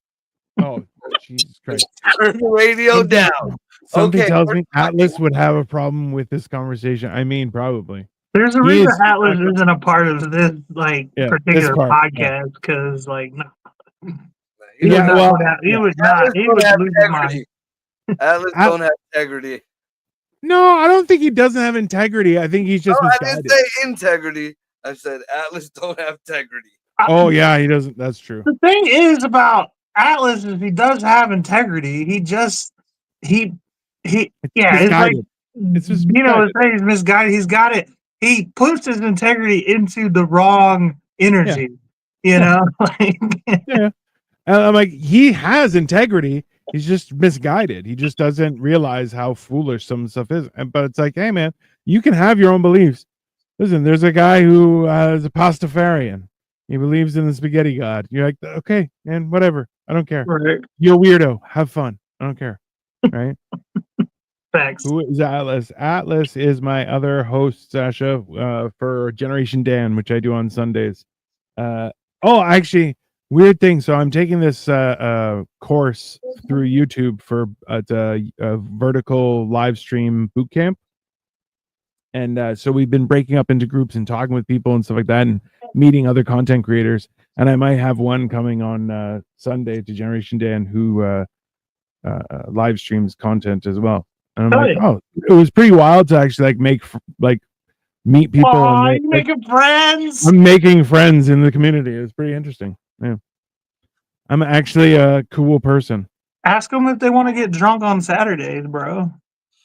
Oh, Jesus Christ! Turn the radio down. Something tells me Atlas would have a problem with this conversation. I mean, probably. There's a reason Atlas isn't a part of this particular podcast because, like, no. He would not. He would lose his mind. Atlas don't have integrity. No, I don't think he doesn't have integrity. I think he's just misguided. I didn't say integrity. I said Atlas don't have integrity. Oh yeah, he doesn't. That's true. The thing is about Atlas is he does have integrity. It's like, it's just he's misguided. He's got it. He puts his integrity into the wrong energy. You know, yeah. And I'm like, he has integrity. He's just misguided. He just doesn't realize how foolish some stuff is. But it's like, hey, man, you can have your own beliefs. Listen, there's a guy who is a pastafarian. He believes in the spaghetti god. You're like, okay, man, whatever. I don't care. Right. You're a weirdo. Have fun. I don't care. Right? Thanks. Who is Atlas? Atlas is my other host, Sasha, for Generation Dan, which I do on Sundays. Actually, weird thing. So I'm taking this course through YouTube for a vertical live stream boot camp. And so we've been breaking up into groups and talking with people and stuff like that and meeting other content creators. And I might have one coming on Sunday to Generation Dan who live streams content as well. And I'm it was pretty wild to actually meet people. And you're making friends. I'm making friends in the community. It's pretty interesting. Yeah. I'm actually a cool person. Ask them if they want to get drunk on Saturdays, bro.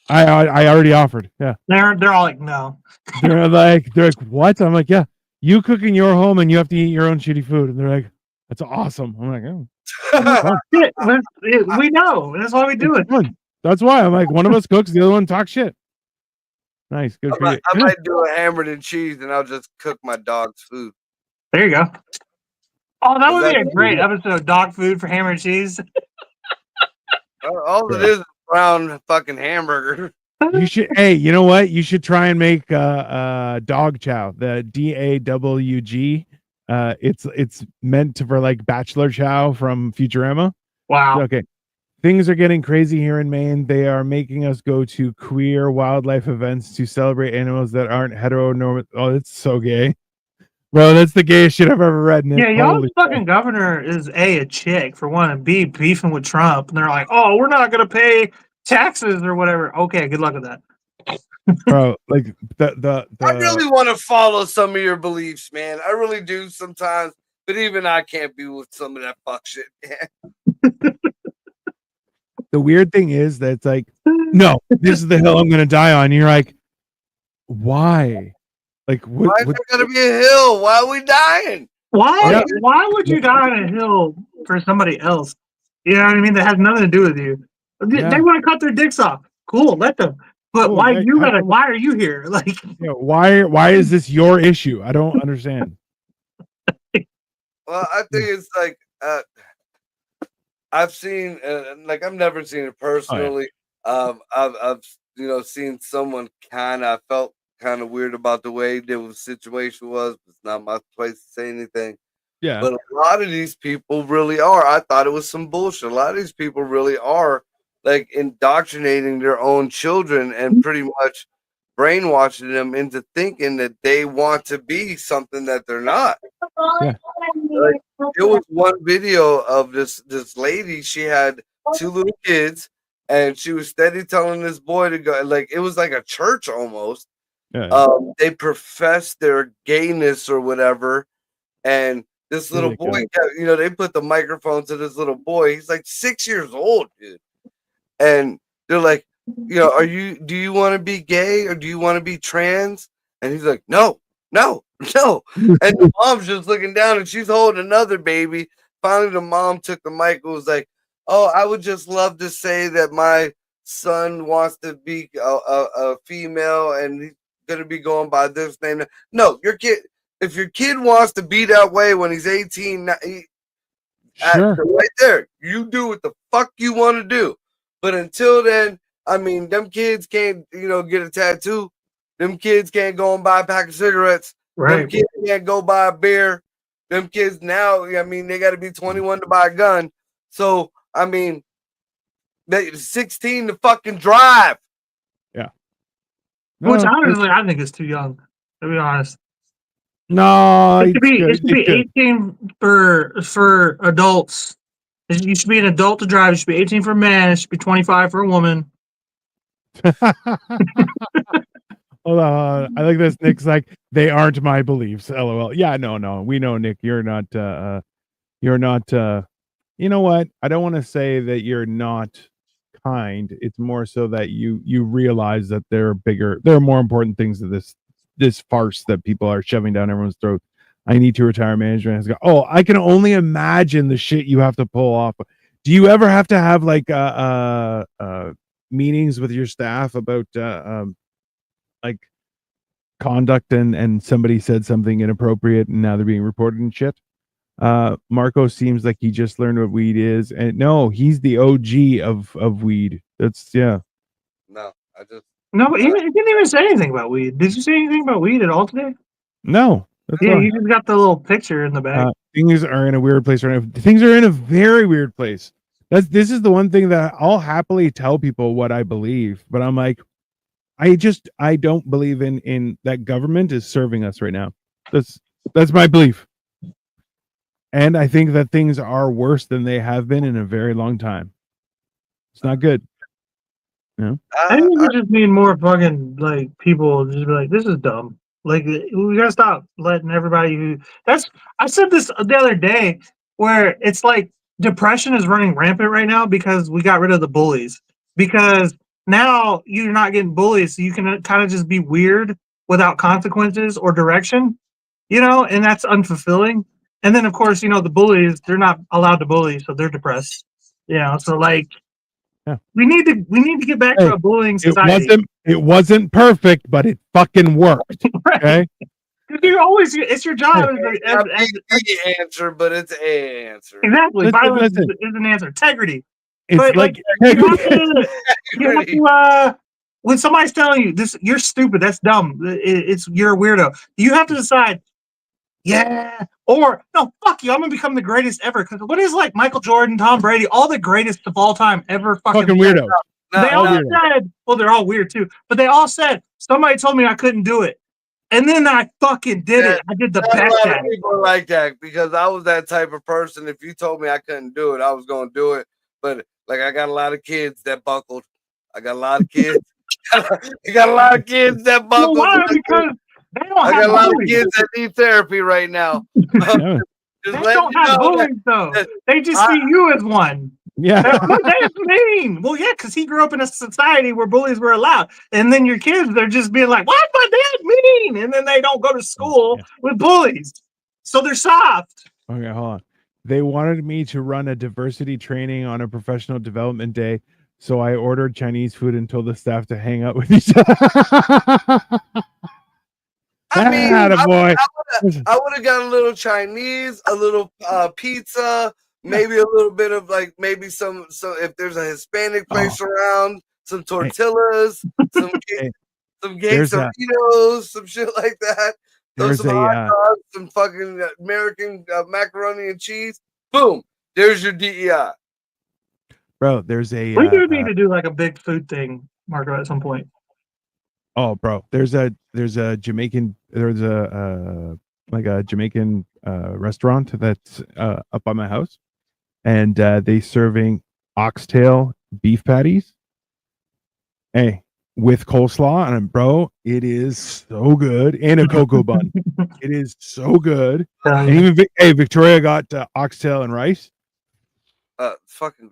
I already offered. Yeah. They're all like, no. They're like, what? I'm like, yeah. You cook in your home and you have to eat your own shitty food. And they're like, that's awesome. I'm like, oh. We know. That's why we do it. That's why I'm like, one of us cooks, the other one talks shit. Nice, good for you. I might do a hammered and cheese, and I'll just cook my dog's food. There you go. Oh, that would be a great episode of dog food for hammer and cheese. All it is brown fucking hamburger. You should. Hey, you know what? You should try and make dog chow. The DAWG. It's meant for like bachelor chow from Futurama. Wow. Okay. Things are getting crazy here in Maine. They are making us go to queer wildlife events to celebrate animals that aren't heteronormative. Oh, it's so gay. Bro, that's the gayest shit I've ever read. Yeah, y'all's fucking governor is a chick for one, and B, beefing with Trump. And they're like, oh, we're not going to pay taxes or whatever. Okay, good luck with that. Bro, like the I really want to follow some of your beliefs, man. I really do sometimes. But even I can't be with some of that fuck shit, man. the weird thing is that it's like, no, this is the hill I'm gonna die on. And you're like, why? Like, Why what? is there gonna be a hill? Why are we dying? Why? Yeah. Why would you die on a hill for somebody else? You know what I mean? That has nothing to do with you. Yeah. They want to cut their dicks off. Cool, let them. But Cool, why yeah, you have gotta? them. Why are you here? Like, You know, why is this your issue? I don't understand. Well, I think it's like I've seen, like I've never seen it personally. I've seen someone kind of felt kind of weird about the way the situation was. It's not my place to say anything. Yeah. But a lot of these people really are. I thought it was some bullshit. A lot of these people really are like indoctrinating their own children and pretty much brainwashing them into thinking that they want to be something that they're not. Yeah. Like, there was one video of this lady. She had 2 little kids, and she was steady telling this boy to go. Like it was like a church almost. Yeah. They professed their gayness or whatever, and this There little you go. boy, they put the microphone to this little boy. He's like 6 years old, dude. And they're like, do you want to be gay or do you want to be trans? And he's like, no. And the mom's just looking down and she's holding another baby. Finally, the mom took the mic and was like, oh, I would just love to say that my son wants to be a female and he's going to be going by this name. No, if your kid wants to be that way when he's 18, Sure. right there, you do what the fuck you want to do. But until then, I mean, them kids can't, get a tattoo. Them kids can't go and buy a pack of cigarettes. Them right? kids can't go buy a beer. Them kids now, I mean, they got to be 21 to buy a gun. So, I mean, they 16 to fucking drive. Which No, honestly, I think is too young. To be honest, no, it should it's be good. 18 for adults. You should be an adult to drive. It should be 18 for a man. It should be 25 for a woman. Hold on. I like this. Nick's like, they aren't my beliefs. LOL. Yeah, no. We know, Nick, you're not you know what? I don't want to say that you're not kind. It's more so that you realize that there are more important things to this farce that people are shoving down everyone's throat. I need to retire management has got, oh, I can only imagine the shit you have to pull off. Do you ever have to have like meetings with your staff about like conduct and somebody said something inappropriate and now they're being reported and shit? Marco seems like he just learned what weed is, and no, he's the OG of weed. That's No, No, but he didn't even say anything about weed. Did you say anything about weed at all today? no. That's Yeah, why. you just got the little picture in the back. Things are in a weird place right now. Things are in a very weird place. This is the one thing that I'll happily tell people what I believe, but I'm like, I don't believe in that government is serving us right now. That's my belief. And I think that things are worse than they have been in a very long time. It's not good. I think we just need more fucking like people just be like, this is dumb. Like we gotta stop letting everybody I said this the other day where it's like depression is running rampant right now because we got rid of the bullies. Because now you're not getting bullies, so you can kind of just be weird without consequences or direction, and that's unfulfilling. And then of course, the bullies, they're not allowed to bully, so they're depressed. So like Yeah. we need to get back to a bullying society. It wasn't perfect, but it fucking worked. Okay. It's your job. the answer, but it's a answer. Exactly. Listen, Violence listen. is an answer. Integrity. It's But like you have to, when somebody's telling you this, you're stupid. That's dumb. You're a weirdo. You have to decide. Yeah, or no, fuck you. I'm gonna become the greatest ever. Because what is like Michael Jordan, Tom Brady, all the greatest of all time ever fucking lived. weirdo. They all said, well, they're all weird too, but they all said somebody told me I couldn't do it, and then I fucking did it. I did the best A lot at of it. people like that because I was that type of person. If you told me I couldn't do it, I was gonna do it. But like, I got a lot of kids that buckled. I got a lot of kids. I got a lot of kids that buckled. Well, why? Because they don't I have got a lot of bullies. kids that need therapy right now. Yeah. Just They let don't you have know bullies though. that They just see you as one. Yeah. My dad's mean. Well, yeah, because he grew up in a society where bullies were allowed. And then your kids, they're just being like, why's my dad mean? And then they don't go to school Yeah. with bullies. So they're soft. Okay, hold on. They wanted me to run a diversity training on a professional development day, so I ordered Chinese food and told the staff to hang out with each other. I mean, Attaboy. I would have got a little Chinese, a little pizza, maybe a little bit of like maybe some if there's a Hispanic place around, some tortillas, some Hey, some there's a- quesadillas, some shit like that. Those there's some hot a dogs, some fucking American macaroni and cheese. Boom, there's your DEI. bro. There's a We do need to do like a big food thing, Marco, at some point. oh, bro. There's a Jamaican. There's a like a Jamaican restaurant that's up by my house, and they serving oxtail beef patties. Hey, with coleslaw, and bro, it is so good, and a cocoa bun. It is so good. And even hey, Victoria got oxtail and rice. Fucking,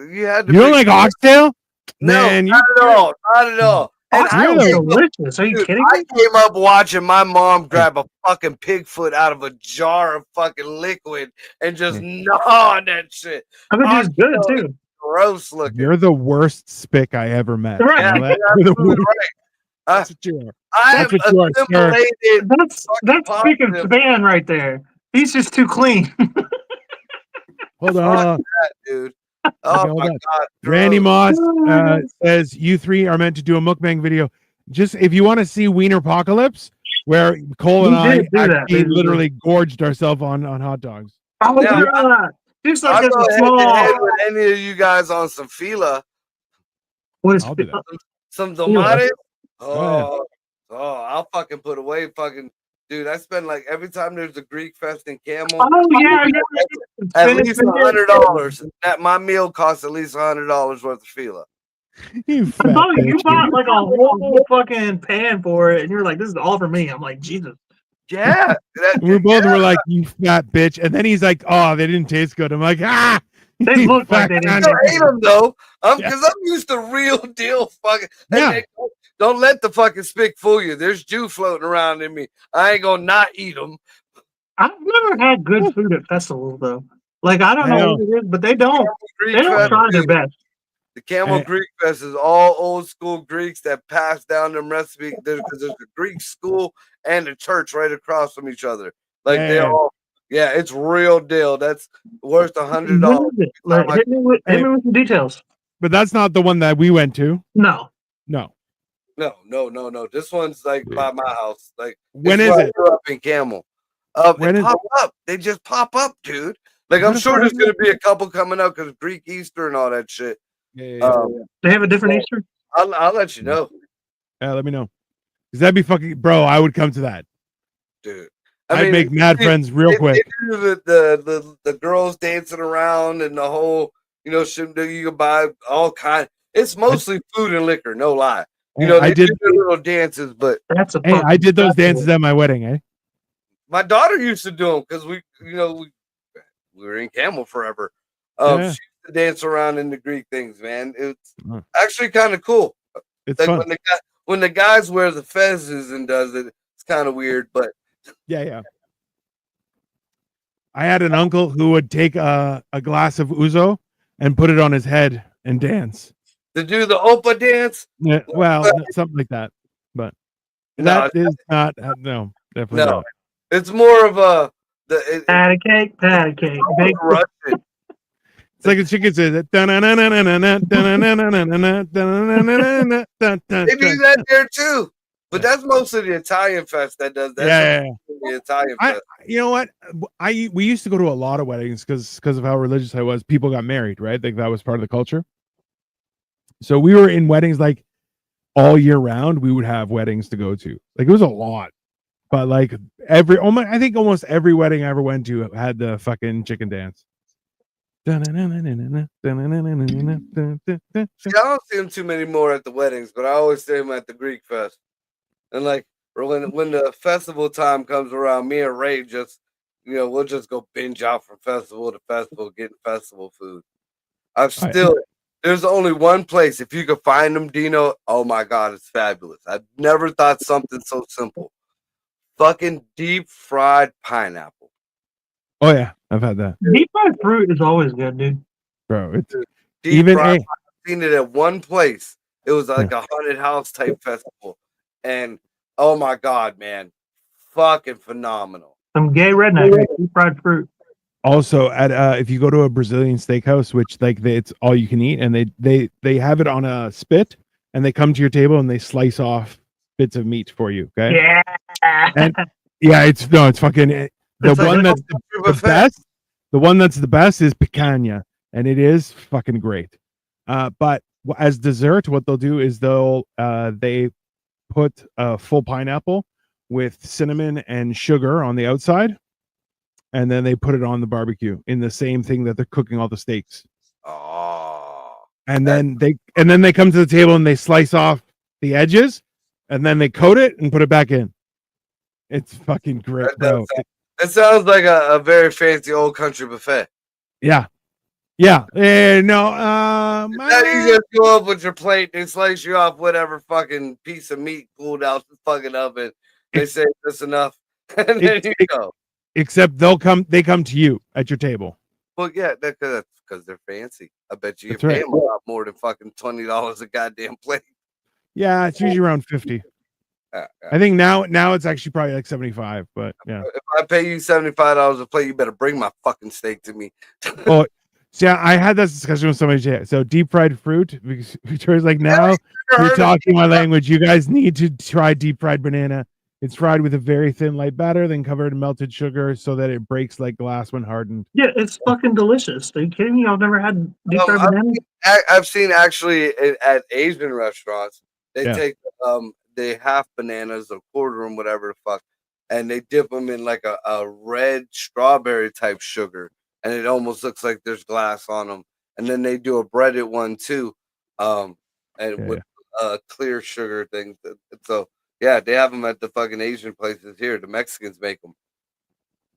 you had to. You don't like oxtail? No, Man, not at all. Not at all. And Oxtail is delicious. Are you dude, kidding I me? came up watching my mom grab a fucking pig foot out of a jar of fucking liquid and just gnaw on that shit. I bet it's good Oxtail too. is gross looking. You're the worst spick I ever met. Right. You know that? You're You're the absolutely worst. right. That's what you are. I That's am what you are, sir. assimilated. That's fucking speaking positive. Span right there. He's just too clean. Hold Fuck on. that, dude. Oh hold my on. god. Randy gross. Moss says you three are meant to do a mukbang video. Just if you want to see Wiener Apocalypse, where Cole and We I did do that, actually basically. literally gorged ourselves on hot dogs. Oh, Now, yeah. Just like I'll as go a head to small. head with any of you guys on some fila. What is I'll do that. Some Fila? tomates. Oh, Oh, I'll fucking put away fucking dude. I spend like every time there's a Greek fest in Camel, Oh yeah, at Finish least the dish. $100. That my meal costs at least $100 worth of fila. You I fat thought you bitch. bought like a whole fucking pan for it, and you're like, "This is all for me." I'm like, Jesus. Yeah, We both were like, "You fat bitch," and then he's like, "Oh, they didn't taste good." I'm like, "Ah." They you look like fat they didn't cunt." I still ate them though. Yeah. Because I'm used to real deal fucking. Yeah. Hey, don't let the fucking spick fool you. There's Jew floating around in me. I ain't gonna not eat them. I've never had good food at festivals though. Like I don't I know know. what it is, but they don't. Greek They don't fest, try their dude. best. The Camel Hey. Greek Fest is all old school Greeks that pass down them recipes. There's a Greek school and a church right across from each other. Like they Yeah. all, yeah, it's real deal. That's worth $100. What is it? Like, hit me with some details. But that's not the one that we went to. No. No. No. This one's like by my house. Like When it's is where I it? grew up in Camel. When They is pop up. They just pop up, dude. Like I'm sure there's gonna be a couple coming up because Greek Easter and all that shit. Yeah. They have a different Easter. I'll let you know, Yeah, let me know. Cause that'd be fucking, bro. I would come to that. dude. I'd make mad friends real quick. They do the girls dancing around and the whole, shit you can buy all kind. It's mostly food and liquor, no lie. Hey, They I did. do their little dances, but That's a. Hey, I did those festival. dances at my wedding. Eh? my daughter used to do them because we were in Camel forever. Yeah. She used to dance around in the Greek things, man. It's Huh. actually kind of cool. It's Like fun. when the guys wear the fezzes and does it, it's kind of weird, but Yeah. I had an uncle who would take a glass of ouzo and put it on his head and dance. to do the Opa dance, Yeah, well, something like that. But No, that is not. No, definitely no. not. It's more of a Patty cake, bake. Russian. It's like a chicken says. They do that there too, but that's mostly the Italian fest that does that. Yeah. The Italian I, fest. you know what? We used to go to a lot of weddings because of how religious I was. People got married, right? Like that was part of the culture. So we were in weddings like all year round. We would have weddings to go to. Like it was a lot, but like I think almost every wedding I ever went to had the fucking chicken dance. See, I don't see them too many more at the weddings, but I always see them at the Greek fest. And like when the festival time comes around, me and Ray just we'll just go binge out from festival to festival, getting festival food. I've Oh, yeah. still. There's only one place. If you could find them, Dino. Oh my God, it's fabulous. I've never thought something so simple. Fucking deep fried pineapple. Oh yeah, I've had that, Deep fried fruit is always good, dude. bro. It's Deep even fried. a I've seen it at one place. It was like a haunted house type festival, and oh my God, man, fucking phenomenal. Some gay redneck deep fried fruit. also at if you go to a Brazilian steakhouse, which it's all you can eat, and they have it on a spit, and they come to your table and they slice off bits of meat for you. Okay. Yeah. And yeah, it's fucking the It's like one a that's the best. The one that's the best is picanha, and it is fucking great. But as dessert, what they'll do is they put a full pineapple with cinnamon and sugar on the outside, and then they put it on the barbecue in the same thing that they're cooking all the steaks. Oh, And then they come to the table and they slice off the edges, and then they coat it and put it back in. It's fucking great, bro. It sounds like a very fancy old country buffet. Yeah. Yeah. No, Now you just go up with your plate and slice you off whatever fucking piece of meat pulled out the fucking oven. They say that's enough. And then you go. Except they come to you at your table. Well, yeah, that's because they're fancy. I bet you're That's right. paying a lot more than fucking $20 a goddamn plate. Yeah, it's usually around 50. I think now it's actually probably like 75, but yeah. If I pay you $75 a plate, you better bring my fucking steak to me. Oh, see, I had this discussion with somebody today. So deep fried fruit, because Victoria's like, now you're talking my language. You guys need to try deep fried banana. It's fried with a very thin light batter, then covered in melted sugar so that it breaks like glass when hardened. Yeah, it's fucking delicious. Are you kidding me? I've never had deep fried banana. I've seen actually at Asian restaurants, they Yeah. take they half bananas or quarter them, whatever the fuck, and they dip them in like a red strawberry type sugar, and it almost looks like there's glass on them. And then they do a breaded one too, and with clear sugar things. So yeah, they have them at the fucking Asian places here. The Mexicans make them.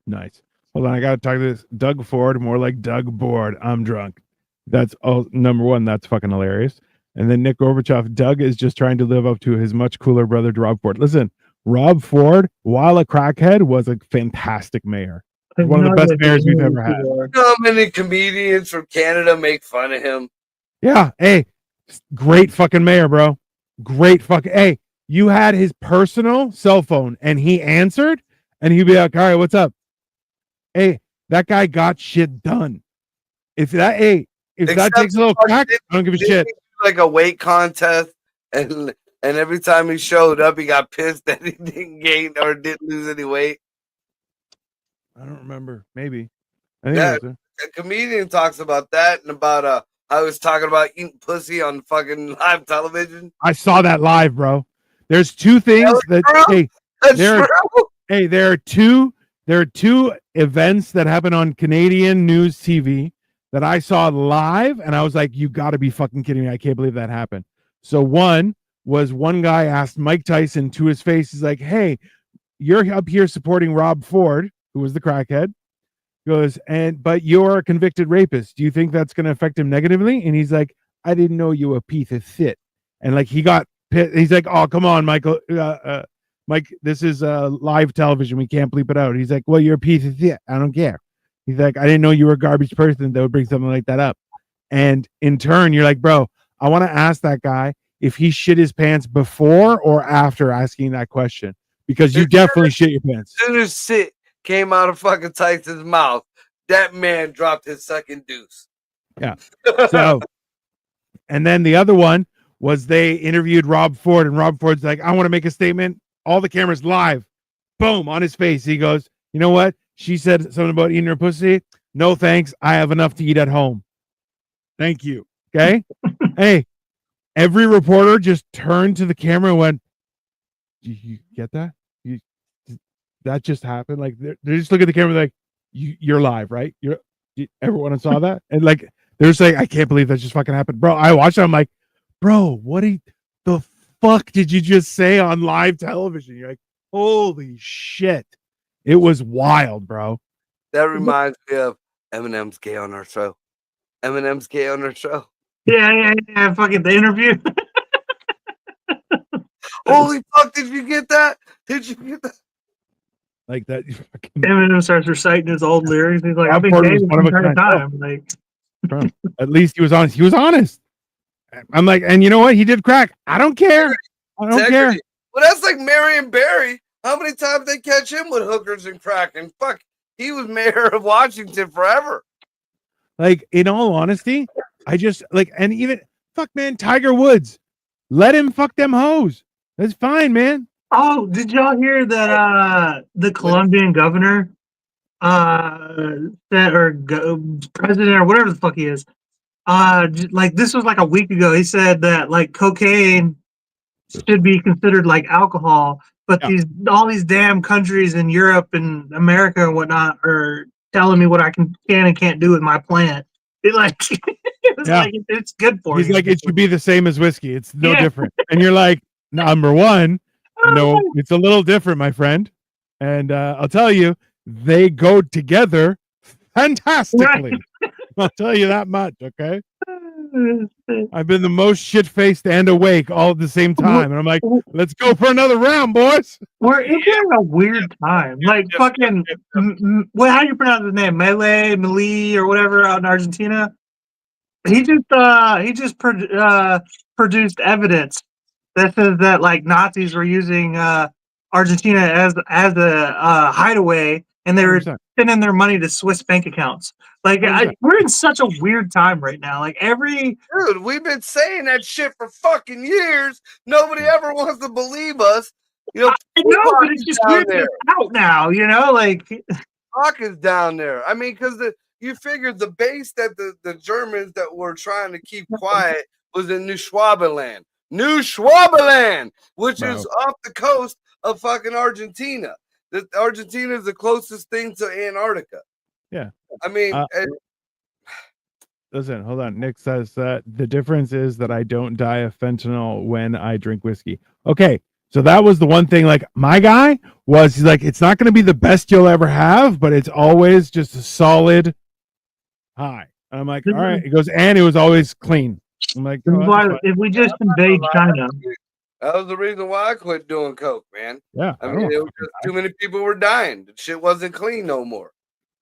Nice. Hold on, I gotta talk to this Doug Ford, more like Doug Board. I'm drunk. That's all. Number one, that's fucking hilarious. And then Nick Gorbachev, Doug is just trying to live up to his much cooler brother, Rob Ford. Listen, Rob Ford, while a crackhead, was a fantastic mayor. One of the best mayors we've ever had. You know how many comedians from Canada make fun of him? Yeah. Hey, great fucking mayor, bro. Great fucking. Hey, you had his personal cell phone and he answered, and he'd be like, all right, what's up? Hey, that guy got shit done. If that takes a little crack, I don't give a shit. Like a weight contest, and every time he showed up, he got pissed that he didn't gain or didn't lose any weight. I don't remember. Maybe. I think a comedian talks about that and about I was talking about eating pussy on fucking live television. I saw that live, bro. There's two things that there are two events that happen on Canadian news TV that I saw live, and I was like, you got to be fucking kidding me. I can't believe that happened. So one guy asked Mike Tyson to his face, he's like, hey, you're up here supporting Rob Ford, who was the crackhead. He goes, but you're a convicted rapist. Do you think that's going to affect him negatively? And he's like, I didn't know you were a piece of shit. And like he got pissed. He's like, oh, come on, Michael. Mike, this is live television. We can't bleep it out. He's like, well, you're a piece of shit. I don't care. He's like, I didn't know you were a garbage person that would bring something like that up. And in turn, you're like, bro, I want to ask that guy if he shit his pants before or after asking that question, because you definitely shit your pants. As soon as shit came out of fucking Tyson's mouth, that man dropped his second deuce. Yeah. So, and then the other one was they interviewed Rob Ford, and Rob Ford's like, I want to make a statement. All the cameras live. Boom, on his face. He goes, you know what? She said something about eating her pussy. No, thanks. I have enough to eat at home. Thank you. Okay. Hey, every reporter just turned to the camera and went, you get that? That just happened. Like they just look at the camera like, you're live, right? Everyone saw that. And like, they're saying, I can't believe that just fucking happened. Bro, I watched it. I'm like, bro, the fuck did you just say on live television? You're like, holy shit. It was wild, bro. That reminds me of Eminem's Gay on Our Show. Eminem's gay on their show. Yeah. Fucking the interview. Holy fuck! Did you get that? Did you get that? Like that. Fucking Eminem starts reciting his old lyrics. He's like, Rob I've been Porter gay was this one of a entire kind. time. Like, At least he was honest. He was honest. I'm like, and you know what? He did crack. I don't care. I don't care. Integrity. Well, that's like Marion Barry. How many times they catch him with hookers and crack? And fuck, he was mayor of Washington forever. Like, in all honesty, I just like, and even fuck, man, Tiger Woods, let him fuck them hoes. That's fine, man. oh, did y'all hear that the Colombian governor said, or president or whatever the fuck he is, like this was like a week ago, he said that like cocaine should be considered like alcohol, but Yeah. all these damn countries in Europe and America and whatnot are telling me what I can and can't do with my plant. It like it was Yeah. like it's good for He's you. like, it should be the same as whiskey. It's no Yeah. different. And you're like, number one, no, it's a little different, my friend. And I'll tell you, they go together fantastically. I'll tell you that much, okay? I've been the most shit-faced and awake all at the same time. And I'm like, let's go for another round, boys. We're entering a weird time. Like fucking, what? How do you pronounce his name? Milei, or whatever, out in Argentina. He just produced evidence that says that like Nazis were using Argentina as a hideaway, and they were 100%. sending their money to Swiss bank accounts. Like we're in such a weird time right now. Like Dude, we've been saying that shit for fucking years. Nobody ever wants to believe us. You know, I know, but it's just down weird that there. it's out now. You know, like Rock is down there. I mean, because you figured the base that the Germans that were trying to keep quiet was in New Schwabenland. New Schwabenland, which Bro. is off the coast of fucking Argentina. Argentina is the closest thing to Antarctica. Yeah. I mean, Listen, hold on. Nick says that the difference is that I don't die of fentanyl when I drink whiskey. Okay, so that was the one thing. Like my guy was, he's like, it's not going to be the best you'll ever have, but it's always just a solid high. And I'm like, all right. He goes, and it was always clean. I'm like, this is oh, why that's fine. if we just invade China, that was the reason why I quit doing coke, man. Yeah, I mean, it was just too many people were dying. The shit wasn't clean no more.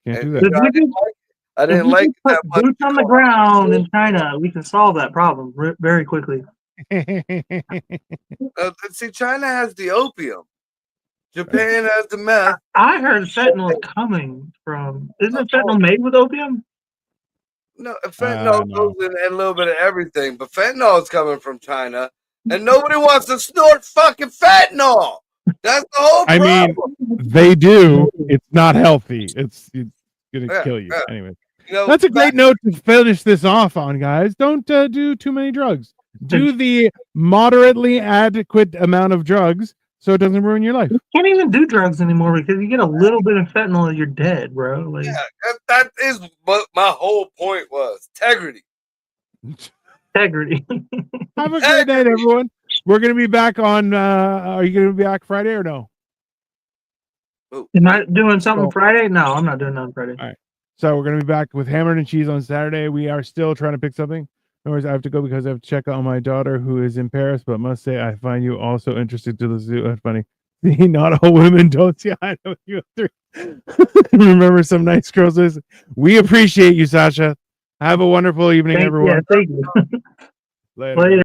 can't do And that. I didn't like it that much. boots on the ground in China, we can solve that problem very quickly. See, China has the opium. Japan has the meth. I heard fentanyl is coming from. Isn't fentanyl made with opium? No, fentanyl no. goes in a little bit of everything, but fentanyl is coming from China, and nobody wants to snort fucking fentanyl. That's the whole I problem. mean, they do. It's not healthy. It's gonna kill you. Yeah. Anyway, You know, that's a great note to finish this off on, guys. Don't do too many drugs. Do the moderately adequate amount of drugs so it doesn't ruin your life. You can't even do drugs anymore because you get a little bit of fentanyl and you're dead, bro. Like, Yeah, that is what my whole point was. Integrity. integrity. Have a great night, everyone. We're gonna be back on. Are you gonna be back Friday or no? Am I doing something Oh. Friday? No, I'm not doing nothing Friday. All right. So we're gonna be back with Hammered and Cheese on Saturday. We are still trying to pick something. No worries, I have to go because I have to check on my daughter who is in Paris. But must say, I find you also interested to the zoo. That's funny. See, not all women don't see eye to you three. Remember, some nice girls. We appreciate you, Sasha. Have a wonderful evening, everyone. Thank you. Later. Later.